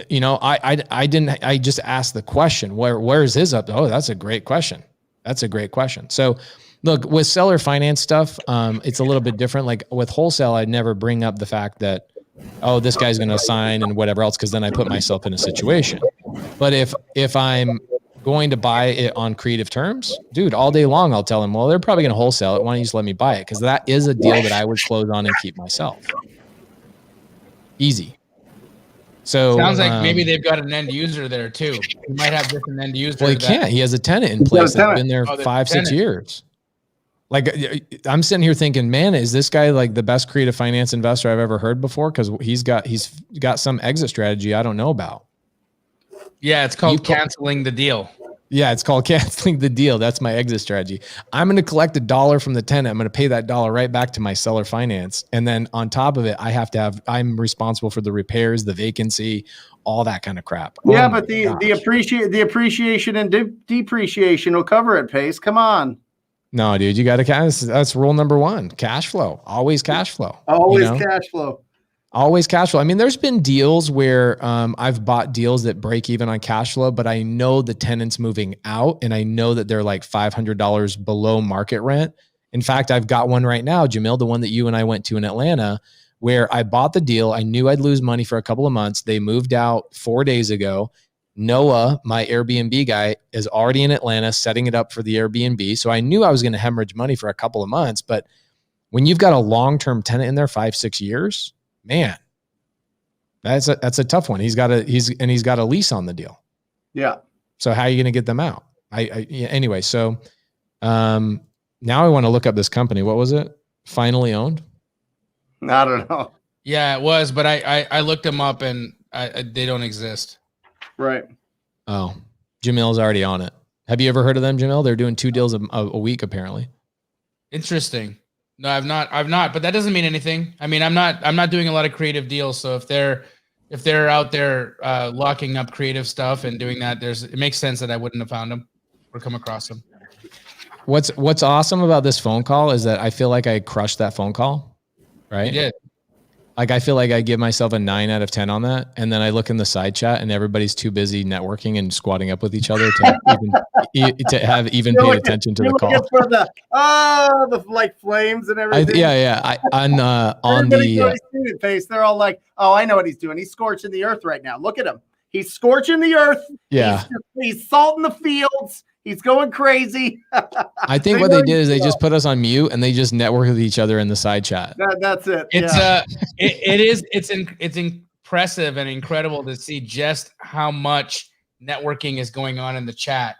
H: You know, I just asked the question, where's his up? Oh, that's a great question. That's a great question. So look, with seller finance stuff, it's a little bit different. Like with wholesale, I'd never bring up the fact that, oh, this guy's going to sign and whatever else, because then I put myself in a situation. But if I'm going to buy it on creative terms, dude, all day long, I'll tell him, well, they're probably going to wholesale it. Why don't you just let me buy it? Because that is a deal that I would close on and keep myself. Easy. So
E: sounds like maybe they've got an end user there too. You might have different end users.
H: Well, he can't. He has a tenant in place that's been there 5-6 years. Like I'm sitting here thinking, man, is this guy like the best creative finance investor I've ever heard before? Because he's got some exit strategy I don't know about.
E: Yeah, it's called canceling the deal.
H: Yeah, it's called canceling the deal. That's my exit strategy. I'm going to collect $1 from the tenant. I'm going to pay that $1 right back to my seller finance. And then on top of it, I'm responsible for the repairs, the vacancy, all that kind of crap.
F: Yeah, but the appreciation and depreciation will cover it, Pace. Come on.
H: No, dude, you got to that's rule number 1. Cash flow. Always cash flow.
F: Always cash flow.
H: Always cash flow. I mean, there's been deals where I've bought deals that break even on cash flow, but I know the tenant's moving out and I know that they're like $500 below market rent. In fact, I've got one right now, Jamil, the one that you and I went to in Atlanta, where I bought the deal. I knew I'd lose money for a couple of months. They moved out 4 days ago. Noah, my Airbnb guy, is already in Atlanta setting it up for the Airbnb. So I knew I was going to hemorrhage money for a couple of months. But when you've got a long-term tenant in there, 5-6 years, man, that's a tough one. He's got a lease on the deal.
F: Yeah.
H: So how are you going to get them out? Anyway. So now I want to look up this company. What was it? Finally Owned?
F: I don't know.
E: Yeah, it was, but I looked them up and they don't exist.
F: Right.
H: Oh, Jamil's already on it. Have you ever heard of them, Jamil? They're doing 2 deals a week apparently.
E: Interesting. No, I've not, but that doesn't mean anything. I mean, I'm not doing a lot of creative deals. So if they're out there locking up creative stuff and doing that, it makes sense that I wouldn't have found them or come across them.
H: What's awesome about this phone call is that I feel like I crushed that phone call. Right?
E: You did.
H: Like, I feel like I give myself a 9 out of 10 on that. And then I look in the side chat and everybody's too busy networking and squatting up with each other to have even paid attention to the call.
F: For the like flames and everything.
H: On
F: the Pace, they're all like, oh, I know what he's doing. He's scorching the earth right now. Look at him. He's scorching the earth.
H: Yeah.
F: He's salting the fields. He's going crazy.
H: I think what they did is they just put us on mute and they just network with each other in the side chat.
F: That's it.
E: It's impressive and incredible to see just how much networking is going on in the chat.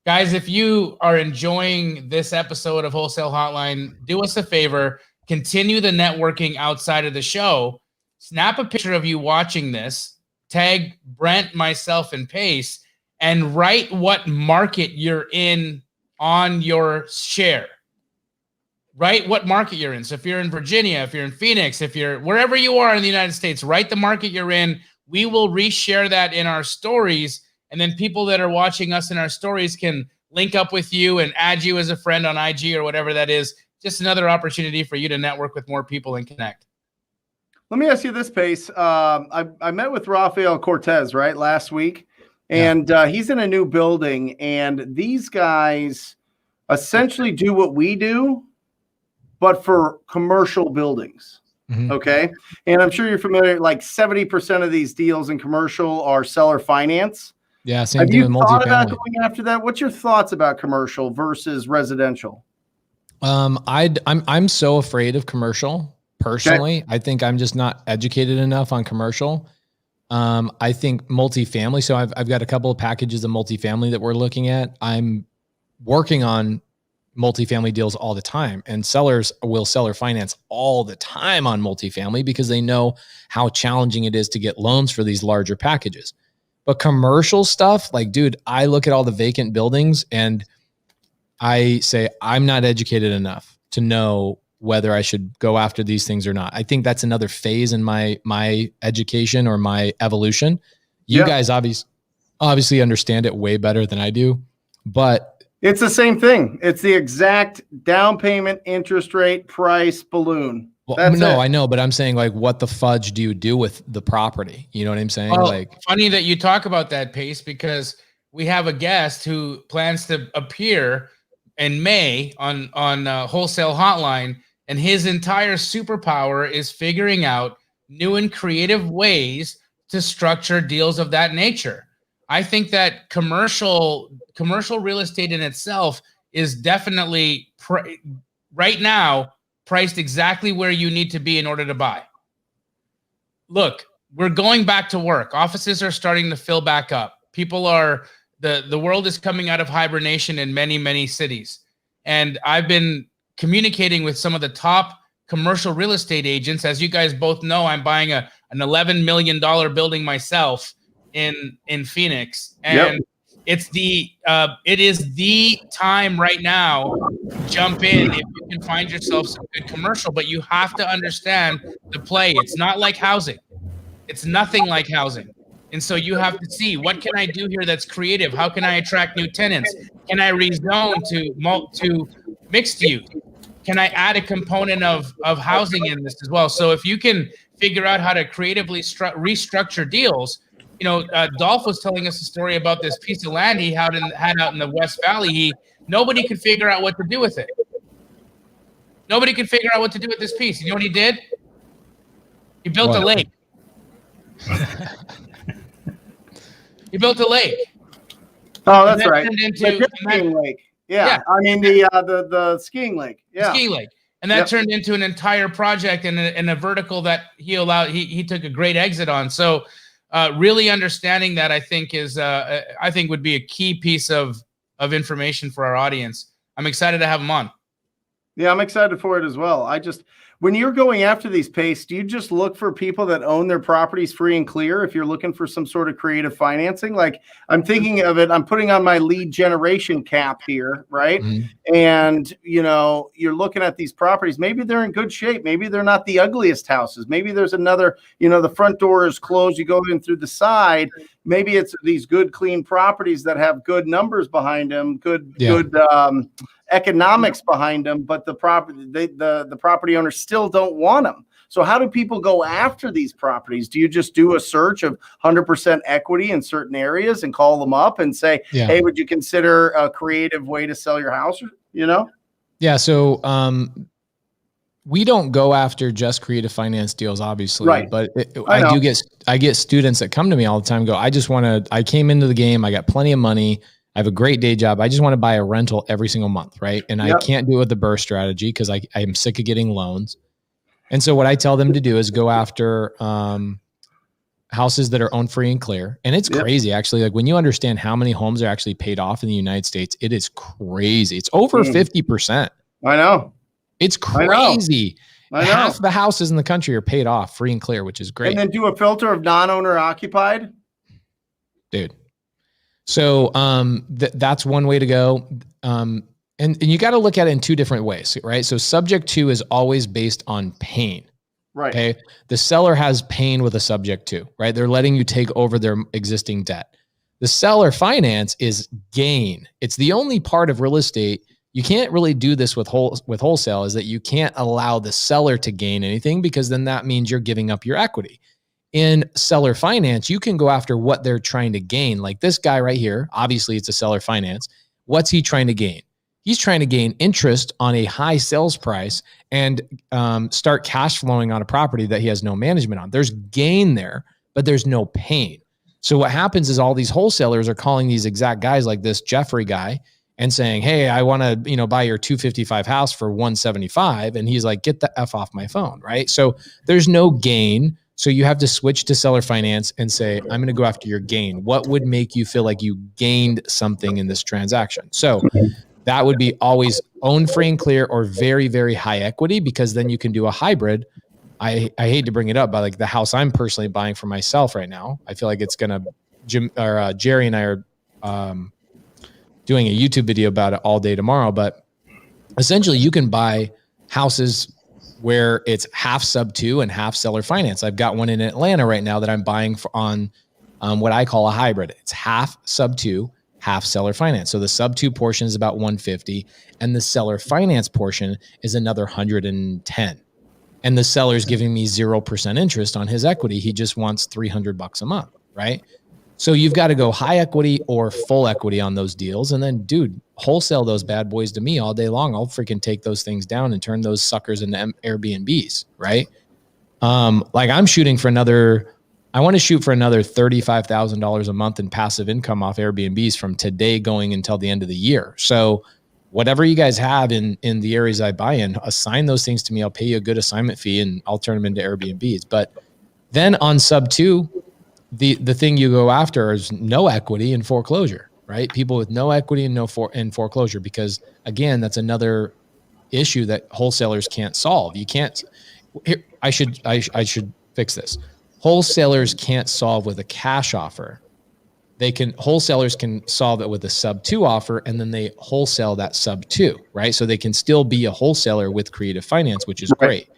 E: Guys, if you are enjoying this episode of Wholesale Hotline, do us a favor, continue the networking outside of the show. Snap a picture of you watching this, tag Brent, myself, and Pace, and write what market you're in on your share. Write what market you're in. So if you're in Virginia, if you're in Phoenix, if you're wherever you are in the United States, write the market you're in. We will reshare that in our stories. And then people that are watching us in our stories can link up with you and add you as a friend on IG or whatever that is. Just another opportunity for you to network with more people and connect.
F: Let me ask you this, Pace. I met with Rafael Cortez, right, last week. And he's in a new building, and these guys essentially do what we do, but for commercial buildings.
H: Mm-hmm.
F: Okay. And I'm sure you're familiar, like 70% of these deals in commercial are seller finance.
H: Yeah. Same thing with multifamily. Have you thought about
F: going after that? What's your thoughts about commercial versus residential?
H: I'm so afraid of commercial personally.
F: Okay.
H: I think I'm just not educated enough on commercial. I think multifamily. So I've got a couple of packages of multifamily that we're looking at. I'm working on multifamily deals all the time, and sellers will seller finance all the time on multifamily because they know how challenging it is to get loans for these larger packages. But commercial stuff, like, dude, I look at all the vacant buildings and I say, I'm not educated enough to know whether I should go after these things or not. I think that's another phase in my education or my evolution. You guys obviously understand it way better than I do, but
F: it's the same thing. It's the exact down payment, interest rate, price, balloon.
H: Well, no, I know, but I'm saying, like, what the fudge do you do with the property? You know what I'm saying?
E: Well,
H: like,
E: funny that you talk about that, Pace, because we have a guest who plans to appear in May on Wholesale Hotline, and his entire superpower is figuring out new and creative ways to structure deals of that nature. I think that commercial real estate in itself is definitely right now priced exactly where you need to be in order to buy. Look, we're going back to work. Offices are starting to fill back up. People are, the world is coming out of hibernation in many, many cities. And I've been communicating with some of the top commercial real estate agents. As you guys both know, I'm buying an $11 million building myself in Phoenix. And it is the time right now to jump in if you can find yourself some good commercial, but you have to understand the play. It's not like housing. It's nothing like housing. And so you have to see, what can I do here that's creative? How can I attract new tenants? Can I rezone to mixed use? Can I add a component of housing in this as well? So if you can figure out how to creatively restructure deals, you know, Dolph was telling us a story about this piece of land he had out in the West Valley. Nobody could figure out what to do with it. Nobody could figure out what to do with this piece. You know what he did? He built a lake. He built a lake.
F: Oh, that's right.
E: Skiing
F: lake. Yeah. I mean the skiing lake. Yeah.
E: Skiing lake. And that turned into an entire project and a vertical that he took a great exit on. So really understanding that, I think would be a key piece of information for our audience. I'm excited to have him on.
F: Yeah, I'm excited for it as well. When you're going after these, Pace, do you just look for people that own their properties free and clear if you're looking for some sort of creative financing? Like, I'm thinking of it, I'm putting on my lead generation cap here, right? Mm-hmm. And, you know, you're looking at these properties. Maybe they're in good shape. Maybe they're not the ugliest houses. Maybe there's another, you know, the front door is closed. You go in through the side. Maybe it's these good, clean properties that have good numbers behind them, good economics behind them, but the property owners still don't want them. So how do people go after these properties? Do you just do a search of 100% equity in certain areas and call them up and say, hey, would you consider a creative way to sell your house? You know?
H: Yeah. So we don't go after just creative finance deals, obviously, right? But I get students that come to me all the time and go, I came into the game. I got plenty of money. I have a great day job. I just want to buy a rental every single month, right? And I can't do it with the burst strategy because I'm sick of getting loans. And so what I tell them to do is go after houses that are owned free and clear. And it's crazy, actually. Like, when you understand how many homes are actually paid off in the United States, it is crazy. It's over 50%.
F: I know.
H: It's crazy. I know. Half the houses in the country are paid off free and clear, which is great.
F: And then do a filter of non-owner occupied.
H: Dude. So that's one way to go. And you got to look at it in two different ways, right? So subject to is always based on pain.
F: Right.
H: Okay. The seller has pain with a subject to, right? They're letting you take over their existing debt. The seller finance is gain. It's the only part of real estate. You can't really do this with wholesale, is that you can't allow the seller to gain anything, because then that means you're giving up your equity. In seller finance, you can go after what they're trying to gain. Like this guy right here, obviously it's a seller finance. What's he trying to gain? He's trying to gain interest on a high sales price and start cash flowing on a property that he has no management on. There's gain there, but there's no pain. So what happens is all these wholesalers are calling these exact guys, like this Jeffrey guy, and saying, hey, I want to, buy your 255 house for 175. And he's like, get the F off my phone, right? So there's no gain. So you have to switch to seller finance and say, I'm going to go after your gain. What would make you feel like you gained something in this transaction? So that would be always own free and clear or very, very high equity, because then you can do a hybrid. I hate to bring it up, but like the house I'm personally buying for myself right now, I feel like it's going to, Jerry and I are doing a YouTube video about it all day tomorrow, but essentially you can buy houses where it's half sub 2 and half seller finance. I've got one in Atlanta right now that I'm buying on what I call a hybrid. It's half sub 2, half seller finance. So the sub 2 portion is about 150 and the seller finance portion is another 110. And the seller's giving me 0% interest on his equity. He just wants $300 a month, right? So you've got to go high equity or full equity on those deals. And then, dude, wholesale those bad boys to me all day long. I'll freaking take those things down and turn those suckers into Airbnbs, right? Like I'm shooting for I want to shoot for another $35,000 a month in passive income off Airbnbs from today going until the end of the year. So whatever you guys have in the areas I buy in, assign those things to me. I'll pay you a good assignment fee and I'll turn them into Airbnbs. But then on sub 2, the thing you go after is no equity and foreclosure, right? People with no equity and foreclosure, because again, that's another issue that wholesalers can't solve. You can't, here, I should fix this. Wholesalers can't solve with a cash offer. Wholesalers can solve it with a sub 2 offer, and then they wholesale that sub 2, right? So they can still be a wholesaler with creative finance, which is great.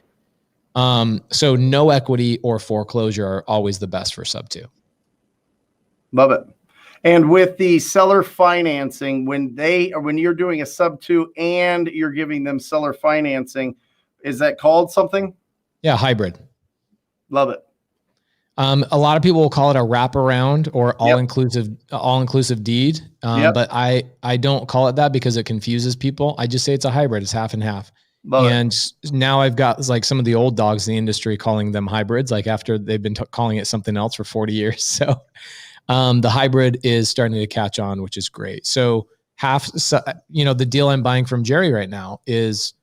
H: So no equity or foreclosure are always the best for sub 2.
F: Love it. And with the seller financing, when you're doing a sub 2 and you're giving them seller financing, is that called something?
H: Yeah, hybrid.
F: Love it.
H: A lot of people will call it a wraparound or all-inclusive deed. But I don't call it that because it confuses people. I just say it's a hybrid. It's half and half. Now I've got like some of the old dogs in the industry calling them hybrids, like after they've been calling it something else for 40 years. So the hybrid is starting to catch on, which is great. So the deal I'm buying from Jerry right now is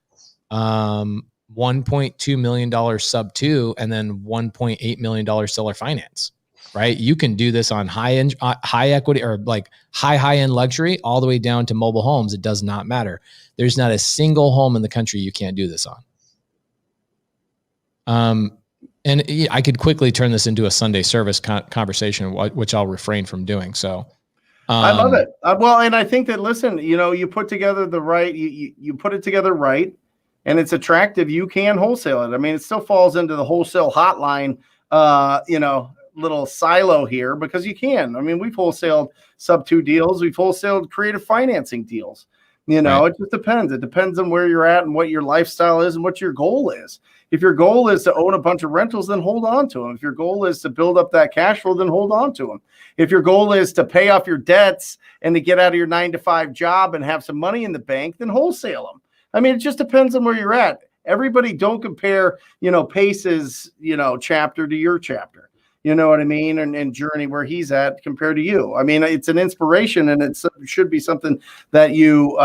H: $1.2 million sub 2 and then $1.8 million seller finance, right? You can do this on high equity or like high end luxury all the way down to mobile homes. It does not matter. There's not a single home in the country you can't do this on. And I could quickly turn this into a Sunday service conversation, which I'll refrain from doing. So
F: I love it. Well, and I think that, listen, you put together you put it together right, and it's attractive. You can wholesale it. I mean, it still falls into the wholesale hotline, little silo here, because you can. I mean, we've wholesaled sub 2 deals. We've wholesaled creative financing deals. Right. It just depends. It depends on where you're at and what your lifestyle is and what your goal is. If your goal is to own a bunch of rentals, then hold on to them. If your goal is to build up that cash flow, then hold on to them. If your goal is to pay off your debts and to get out of your 9-to-5 job and have some money in the bank, then wholesale them. I mean, it just depends on where you're at. Everybody don't compare, Pace's, chapter to your chapter. You know what I mean? And journey where he's at compared to you. I mean, it's an inspiration, and it should be something that you,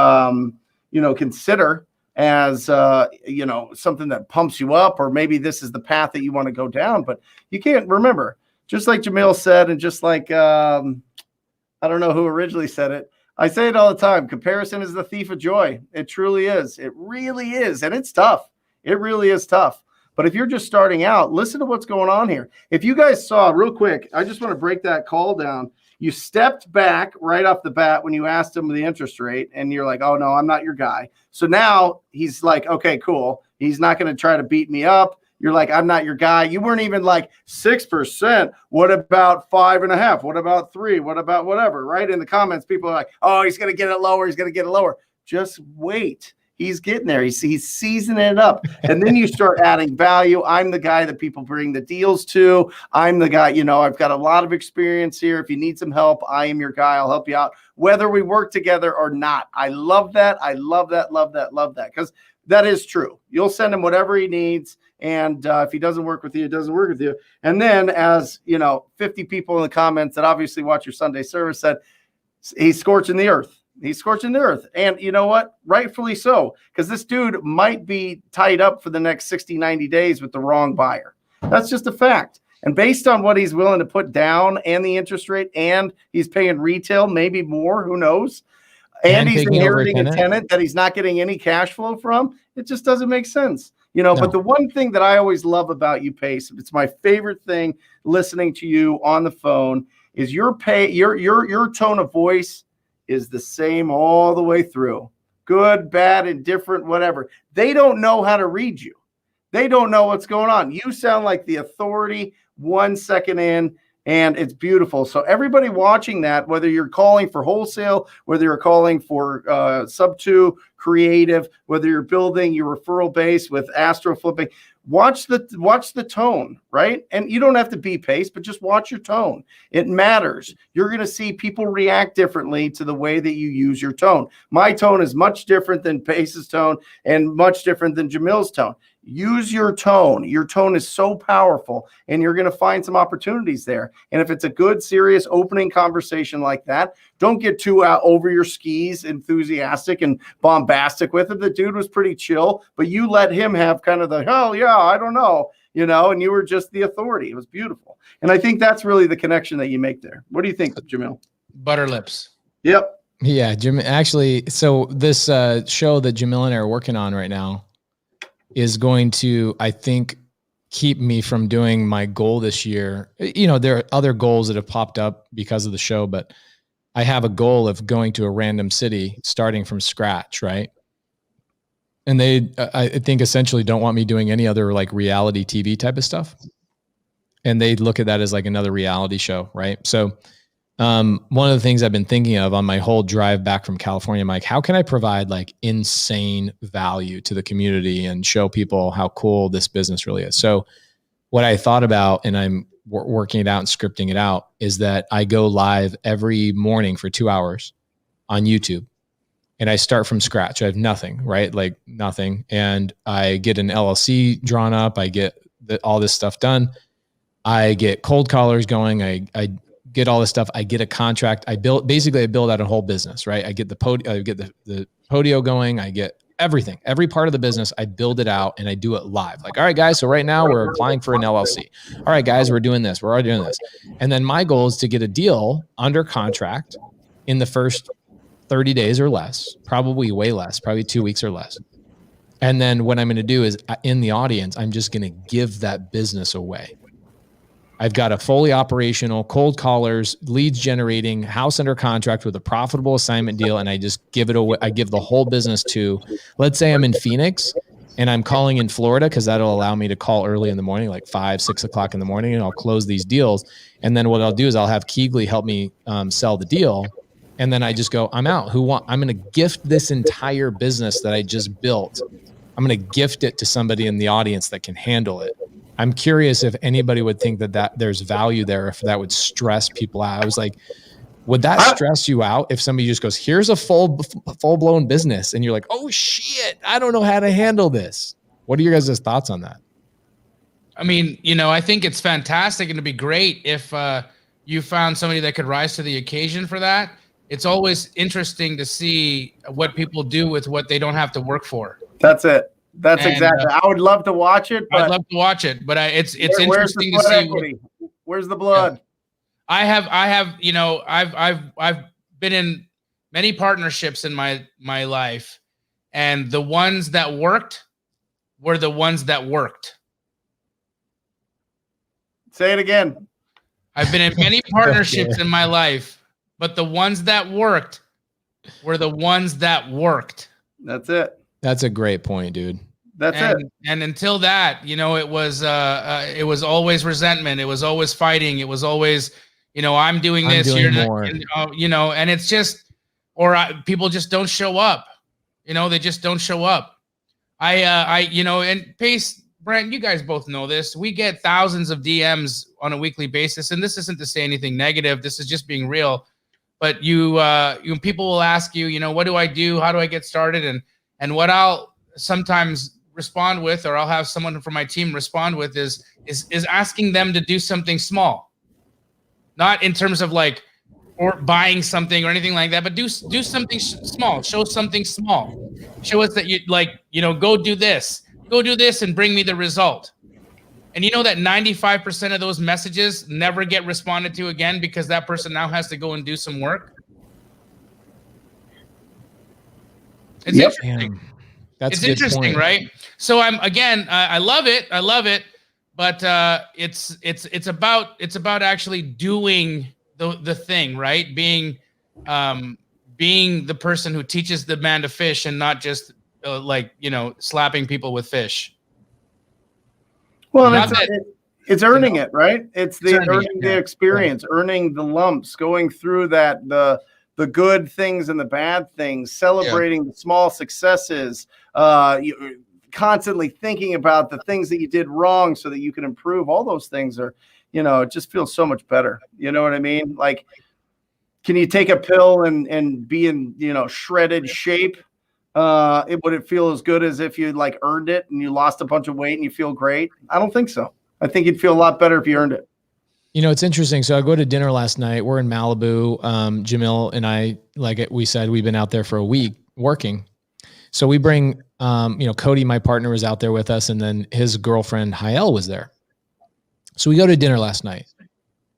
F: consider as, something that pumps you up, or maybe this is the path that you want to go down. But you can't remember, just like Jamil said, and just like, I don't know who originally said it. I say it all the time. Comparison is the thief of joy. It truly is. It really is. And it's tough. It really is tough. But if you're just starting out, listen to what's going on here. If you guys saw real quick, I just want to break that call down. You stepped back right off the bat when you asked him the interest rate, and you're like, oh, no, I'm not your guy. So now he's like, okay, cool. He's not going to try to beat me up. You're like, I'm not your guy. You weren't even like 6%. What about 5.5? What about 3? What about whatever, right? In the comments, people are like, oh, he's going to get it lower. He's going to get it lower. Just wait. He's getting there. He's seasoning it up. And then you start adding value. I'm the guy that people bring the deals to. I'm the guy, I've got a lot of experience here. If you need some help, I am your guy. I'll help you out, whether we work together or not. I love that. I love that, love that, love that. Because that is true. You'll send him whatever he needs. And if he doesn't work with you, it doesn't work with you. And then, as 50 people in the comments that obviously watch your Sunday service said, he's scorching the earth. He's scorching the earth. And you know what? Rightfully so, because this dude might be tied up for the next 60, 90 days with the wrong buyer. That's just a fact. And based on what he's willing to put down and the interest rate, and he's paying retail, maybe more, who knows? and he's
H: taking over a
F: inheriting a
H: tenant?
F: tenant that he's not getting any cash flow from. It just doesn't make sense. You know,
H: No.
F: but the one thing that I always love about you, Pace, it's my favorite thing listening to you on the phone, is your tone of voice is the same all the way through. Good, bad, indifferent, whatever. They don't know how to read you. They don't know what's going on. You sound like the authority 1 second in, and it's beautiful. So everybody watching that, whether you're calling for wholesale, whether you're calling for sub 2 creative, whether you're building your referral base with astro flipping, watch the tone, right? And you don't have to be Pace, but just watch your tone. It matters. You're going to see people react differently to the way that you use your tone. My tone is much different than Pace's tone and much different than Jamil's tone. Use your tone. Your tone is so powerful, and you're going to find some opportunities there. And if it's a good, serious opening conversation like that, don't get too out over your skis, enthusiastic and bombastic with it. The dude was pretty chill, but you let him have kind of the, hell yeah, I don't know, you know, and you were just the authority. It was beautiful. And I think that's really the connection that you make there. What do you think, Jamil?
E: Butter lips.
F: Yep.
H: Yeah, Jim. Actually, so this show that Jamil and I are working on right now is going to, I think, keep me from doing my goal this year. You know, there are other goals that have popped up because of the show, but I have a goal of going to a random city, starting from scratch, right? And they, I think, essentially don't want me doing any other like reality TV type of stuff. And they look at that as like another reality show, right? So one of the things I've been thinking of on my whole drive back from California, I'm like, how can I provide like insane value to the community and show people how cool this business really is? So what I thought about, and I'm working it out and scripting it out, is that I go live every morning for 2 hours on YouTube, and I start from scratch. I have nothing, right? Like nothing. And I get an LLC drawn up. I get all this stuff done. I get cold callers going. I get all this stuff. I get a contract. I build out a whole business, right? I get the Podio going. I get everything, every part of the business. I build it out and I do it live. Like, all right, guys. So right now we're applying for an LLC. All right, guys, we're doing this. We're already doing this. And then my goal is to get a deal under contract in the first 30 days or less, probably way less, probably 2 weeks or less. And then what I'm going to do is in the audience, I'm just going to give that business away. I've got a fully operational, cold callers, leads generating, house under contract with a profitable assignment deal, and I just give it away. I give the whole business to, let's say I'm in Phoenix and I'm calling in Florida, because that'll allow me to call early in the morning, like 5, 6 o'clock in the morning, and I'll close these deals. And then what I'll do is I'll have Keegley help me sell the deal. And then I just go, I'm out. I'm going to gift this entire business that I just built. I'm going to gift it to somebody in the audience that can handle it. I'm curious if anybody would think that there's value there, if that would stress people out. I was like, would that stress you out if somebody just goes, here's a full blown business, and you're like, oh shit, I don't know how to handle this. What are your guys' thoughts on that?
E: I mean, you know, I think it's fantastic, and it'd be great if you found somebody that could rise to the occasion for that. It's always interesting to see what people do with what they don't have to work for.
F: That's it. That's exactly. I would love to watch it. But
E: I'd love to watch it, but it's interesting to see.
F: Where's the blood?
E: I have, you know, I've been in many partnerships in my life, and the ones that worked were the ones that worked.
F: Say it again.
E: I've been in many partnerships in my life, but the ones that worked were the ones that worked.
F: That's it.
H: That's a great point, dude.
F: That's it.
E: And until that, you know, it was always resentment. It was always fighting. It was always, you know, I'm doing this, you're not, you know, and it's just, people just don't show up. You know, they just don't show up. You know, and Pace, Brent, you guys both know this. We get thousands of DMs on a weekly basis, and this isn't to say anything negative. This is just being real. But people will ask you, you know, what do I do? How do I get started? And what I'll sometimes respond with, or I'll have someone from my team respond with, is asking them to do something small, not in terms of like, or buying something or anything like that, but do something small. Show something small. Show us that you like, you know, go do this and bring me the result. And you know that 95% of those messages never get responded to again because that person now has to go and do some work. It's
F: Yep.
E: interesting.
H: That's
E: It's
H: a good
E: interesting,
H: point.
E: right? So I'm again, I love it. I love it. But it's about actually doing the thing, right? Being the person who teaches the man to fish and not just slapping people with fish.
F: Well,
E: Not
F: it's earning it, right? It's the
E: earning it,
F: earning the
E: yeah.
F: experience, earning the lumps, going through that, the good things and the bad things, celebrating the small successes, you constantly thinking about the things that you did wrong so that you can improve. All those things are, it just feels so much better. You know what I mean? Like, can you take a pill and be in, shredded shape? Would it feel as good as if you like earned it and you lost a bunch of weight and you feel great? I don't think so. I think you'd feel a lot better if you earned it.
H: It's interesting. So I go to dinner last night. We're in Malibu. Jamil and I, like we said, we've been out there for a week working. So we bring, Cody, my partner, was out there with us, and then his girlfriend Hayel was there. So we go to dinner last night,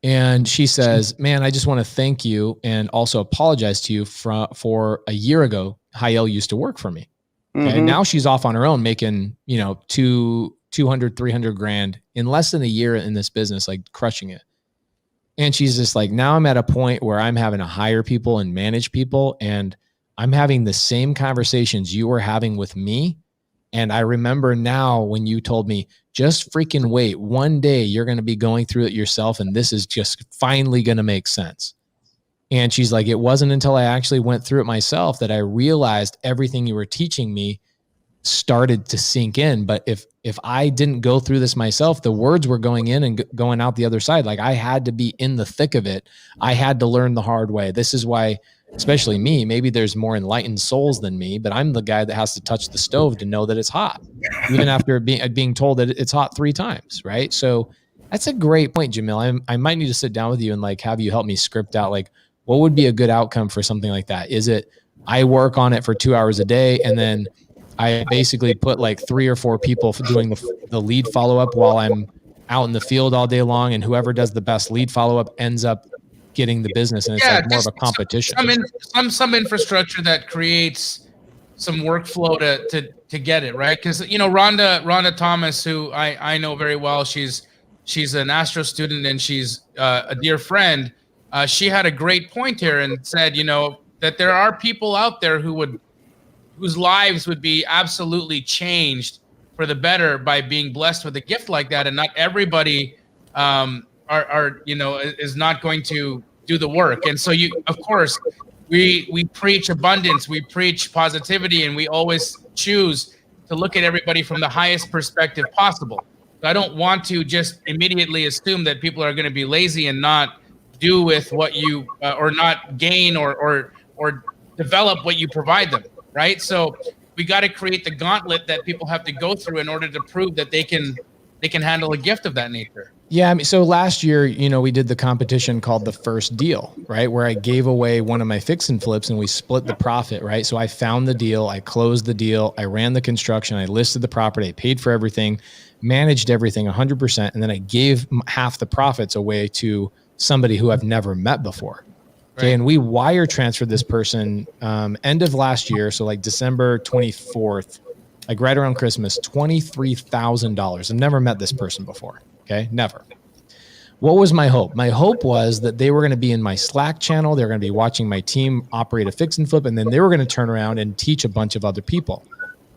H: and she says, "Man, I just want to thank you and also apologize to you for a year ago. Hayel used to work for me. Okay? Now she's off on her own, making 200, 300 grand in less than a year in this business, like crushing it. And she's just like, now I'm at a point where I'm having to hire people and manage people, and I'm having the same conversations you were having with me. And I remember now when you told me, just freaking wait, one day you're going to be going through it yourself, and this is just finally going to make sense." And she's like, it wasn't until I actually went through it myself that I realized everything you were teaching me started to sink in. But if I didn't go through this myself, the words were going in and going out the other side. Like, I had to be in the thick of it. I had to learn the hard way. This is why, especially me, maybe there's more enlightened souls than me, but I'm the guy that has to touch the stove to know that it's hot, even after being told that it's hot 3 times. Right. So that's a great point, Jamil. I might need to sit down with you and like have you help me script out, like, what would be a good outcome for something like that? Is it I work on it for 2 hours a day, and then I basically put like 3 or 4 people doing the lead follow-up while I'm out in the field all day long, and whoever does the best lead follow-up ends up getting the business, and it's like more of a competition.
E: Some infrastructure that creates some workflow to get it right, because Rhonda Thomas, who I know very well, she's an astro student and she's a dear friend. She had a great point here and said, that there are people out there whose lives would be absolutely changed for the better by being blessed with a gift like that, and not everybody is not going to do the work. And so of course we preach abundance, we preach positivity, and we always choose to look at everybody from the highest perspective possible. I don't want to just immediately assume that people are going to be lazy and not do with what you or not gain or develop what you provide them, right? So we got to create the gauntlet that people have to go through in order to prove that they can handle a gift of that nature.
H: Yeah, I mean, so last year, we did the competition called the First Deal, right? Where I gave away one of my fix and flips and we split the profit, right? So I found the deal, I closed the deal, I ran the construction, I listed the property, I paid for everything, managed everything 100%, and then I gave half the profits away to somebody who I've never met before. Okay, and we wire transferred this person end of last year, so like December 24th, like right around Christmas, $23,000. I've never met this person before. Okay, never. What was my hope? My hope was that they were going to be in my Slack channel. They're going to be watching my team operate a fix and flip, and then they were going to turn around and teach a bunch of other people.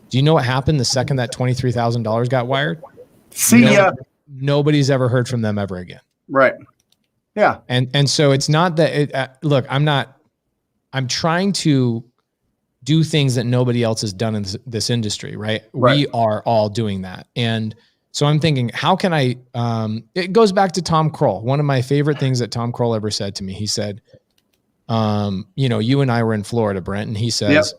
H: Do you know what happened the second that $23,000 got wired?
F: See ya.
H: Nobody's ever heard from them ever again.
F: Right. Yeah.
H: And so it's not that look, I'm trying to do things that nobody else has done in this industry, right? We are all doing that. And so I'm thinking, how can I, it goes back to Tom Kroll. One of my favorite things that Tom Kroll ever said to me, he said, you and I were in Florida, Brent, and he says,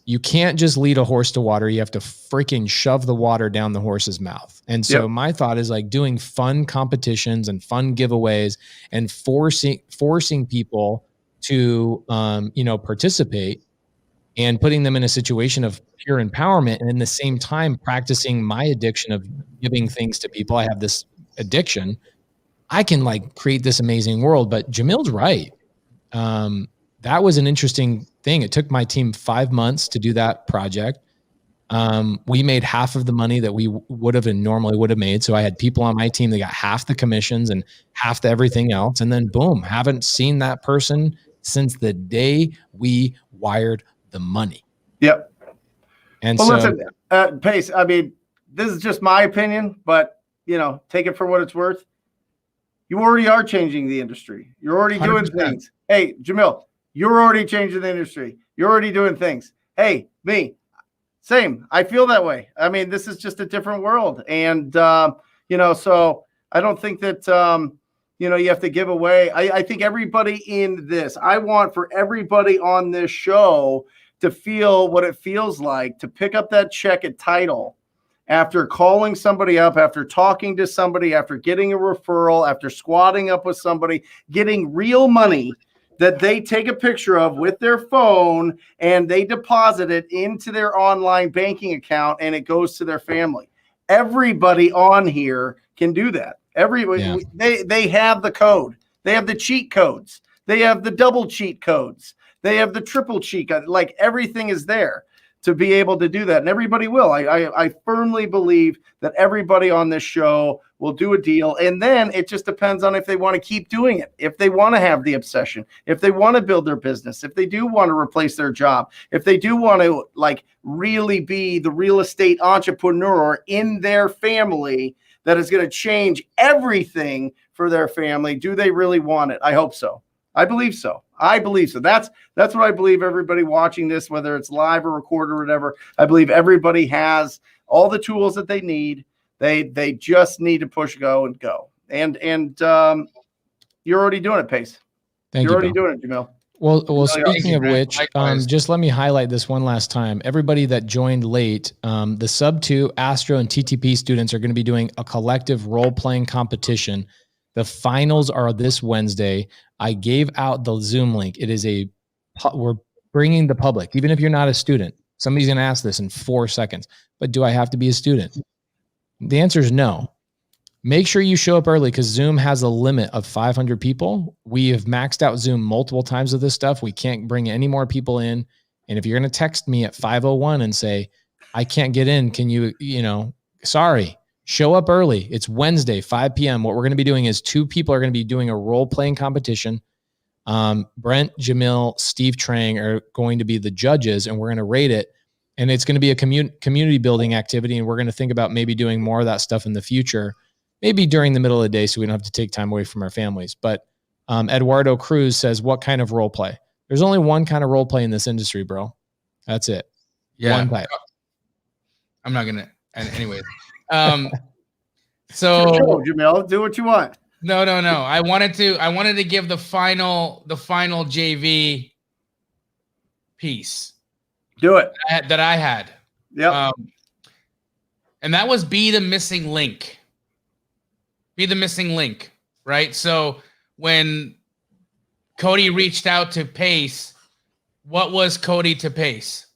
H: you can't just lead a horse to water. You have to freaking shove the water down the horse's mouth. And so my thought is like doing fun competitions and fun giveaways and forcing people to, participate and putting them in a situation of pure empowerment. And in the same time, practicing my addiction of giving things to people. I have this addiction. I can like create this amazing world, but Jamil's right. that was an interesting thing. It took my team 5 months to do that project. We made half of the money that we would have and normally would have made. So I had people on my team that got half the commissions and half the everything else. And then boom, haven't seen that person since the day we wired the money.
F: Yep.
H: And
F: well,
H: so
F: listen, Pace, I mean, this is just my opinion, but you know, take it for what it's worth. You already are changing the industry. You're already doing
E: 100%.
F: things. Hey, Jamil, you're already changing the industry. You're already doing things. Hey, me, same. I feel that way. I mean, this is just a different world. And, you know, so I don't think that, you know, you have to give away. I think everybody in this, I want for everybody on this show to feel what it feels like to pick up that check at title after calling somebody up, after talking to somebody, after getting a referral, after squatting up with somebody, getting real money that they take a picture of with their phone and they deposit it into their online banking account and it goes to their family. Everybody on here can do that. They have the code. They have the cheat codes. They have the double cheat codes. They have the triple cheat. Like everything is there to be able to do that. And everybody will. I firmly believe that everybody on this show will do a deal. And then it just depends on if they want to keep doing it, if they want to have the obsession, if they want to build their business, if they do want to replace their job, if they do want to like really be the real estate entrepreneur in their family that is going to change everything for their family. Do they really want it? I hope so. I believe so. That's what I believe. Everybody watching this, whether it's live or recorded or whatever, I believe everybody has all the tools that they need. They just need to push go. And you're already doing it, Pace. You're already doing it, Jamil.
H: Well, speaking of which, just let me highlight this one last time. Everybody that joined late, the Sub 2, Astro, and TTP students are going to be doing a collective role-playing competition. The finals are this Wednesday. I gave out the Zoom link. It is we're bringing the public, even if you're not a student. Somebody's going to ask this in 4 seconds, but do I have to be a student? The answer is no. Make sure you show up early because Zoom has a limit of 500 people. We have maxed out Zoom multiple times with this stuff. We can't bring any more people in. And if you're going to text me at 5:01 and say, I can't get in, can you, sorry. Show up early. It's Wednesday, 5 p.m. What we're going to be doing is 2 people are going to be doing a role-playing competition. Brent, Jamil, Steve Trang are going to be the judges, and we're going to rate it. And it's going to be a community building activity, and we're going to think about maybe doing more of that stuff in the future, maybe during the middle of the day so we don't have to take time away from our families. But Eduardo Cruz says, what kind of role play? There's only one kind of role play in this industry, bro. That's it.
E: Yeah.
H: One type.
E: I'm not going to. Anyways.
F: So Jamil, do what you want.
E: No. I wanted to give the final JV piece.
F: Do it.
E: That I had.
F: Yeah.
E: And that was be the missing link. Be the missing link, right? So when Cody reached out to Pace, what was Cody to Pace?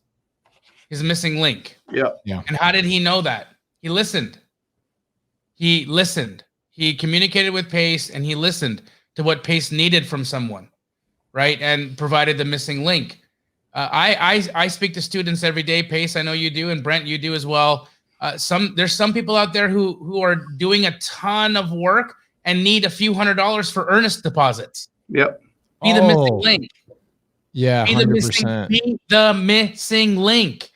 E: His missing link.
F: Yeah.
E: And how did he know that? He listened. He communicated with Pace and he listened to what Pace needed from someone, right? And provided the missing link. I speak to students every day, Pace, I know you do, and Brent, you do as well. There's some people out there who are doing a ton of work and need a few $100s for earnest deposits.
F: Yep.
E: Be the missing link.
H: Yeah,
E: be
H: 100%.
E: Be the missing link.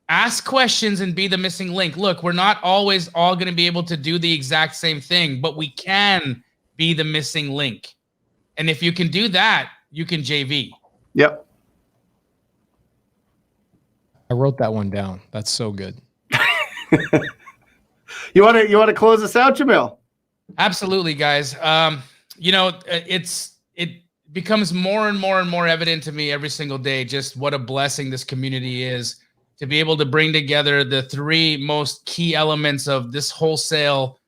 E: Ask questions and be the missing link. Look, we're not always all going to be able to do the exact same thing, but we can be the missing link. And if you can do that, you can JV.
F: Yep.
H: I wrote that one down. That's so good.
F: You want to close us out, Jamil?
E: Absolutely, guys. It becomes more and more and more evident to me every single day just what a blessing this community is to be able to bring together the 3 most key elements of this wholesale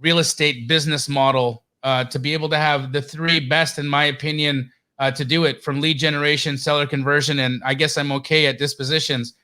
E: real estate business model, to be able to have the 3 best, in my opinion, to do it, from lead generation, seller conversion, and I guess I'm okay at dispositions,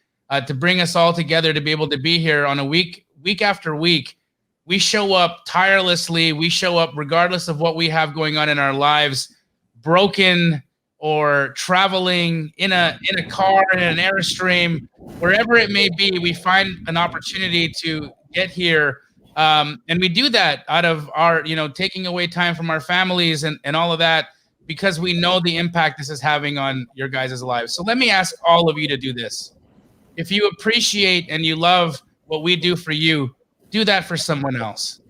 E: to bring us all together to be able to be here on a week after week. We show up tirelessly. We show up regardless of what we have going on in our lives, broken or traveling in a car, in an Airstream, wherever it may be, we find an opportunity to get here. And we do that out of our, taking away time from our families and all of that, because we know the impact this is having on your guys' lives. So let me ask all of you to do this. If you appreciate and you love what we do for you, do that for someone else.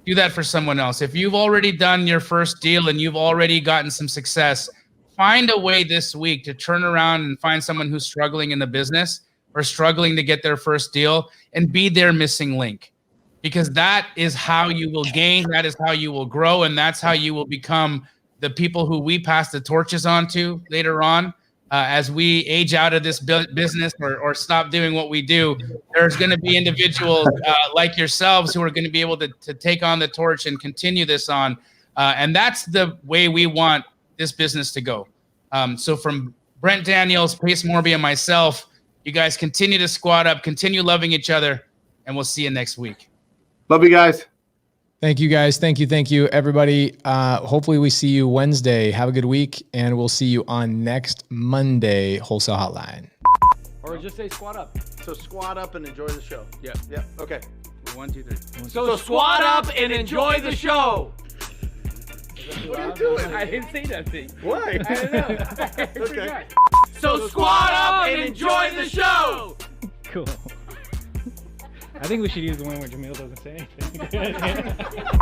E: Do that for someone else. If you've already done your first deal and you've already gotten some success, find a way this week to turn around and find someone who's struggling in the business or struggling to get their first deal and be their missing link. Because that is how you will gain, that is how you will grow, and that's how you will become the people who we pass the torches on to later on. As we age out of this business or stop doing what we do, there's going to be individuals like yourselves who are going to be able to take on the torch and continue this on. And that's the way we want this business to go. So from Brent Daniels, Pace Morby, and myself, you guys continue to squad up, continue loving each other, and we'll see you next week.
F: Love you guys.
H: Thank you guys. Thank you, everybody. Hopefully we see you Wednesday. Have a good week, and we'll see you on next Monday, Wholesale Hotline.
G: Or just say squat up.
F: So squat up and enjoy the show.
G: Yeah.
F: Yeah. Okay.
E: 1, 2, 3.
G: So squat up and enjoy the show.
F: What are you doing?
G: I didn't say that thing.
F: Why?
G: I don't know. I
F: Okay.
G: forgot. So squat up and enjoy the show.
J: Cool. I think we should use the one where Jamil doesn't say anything.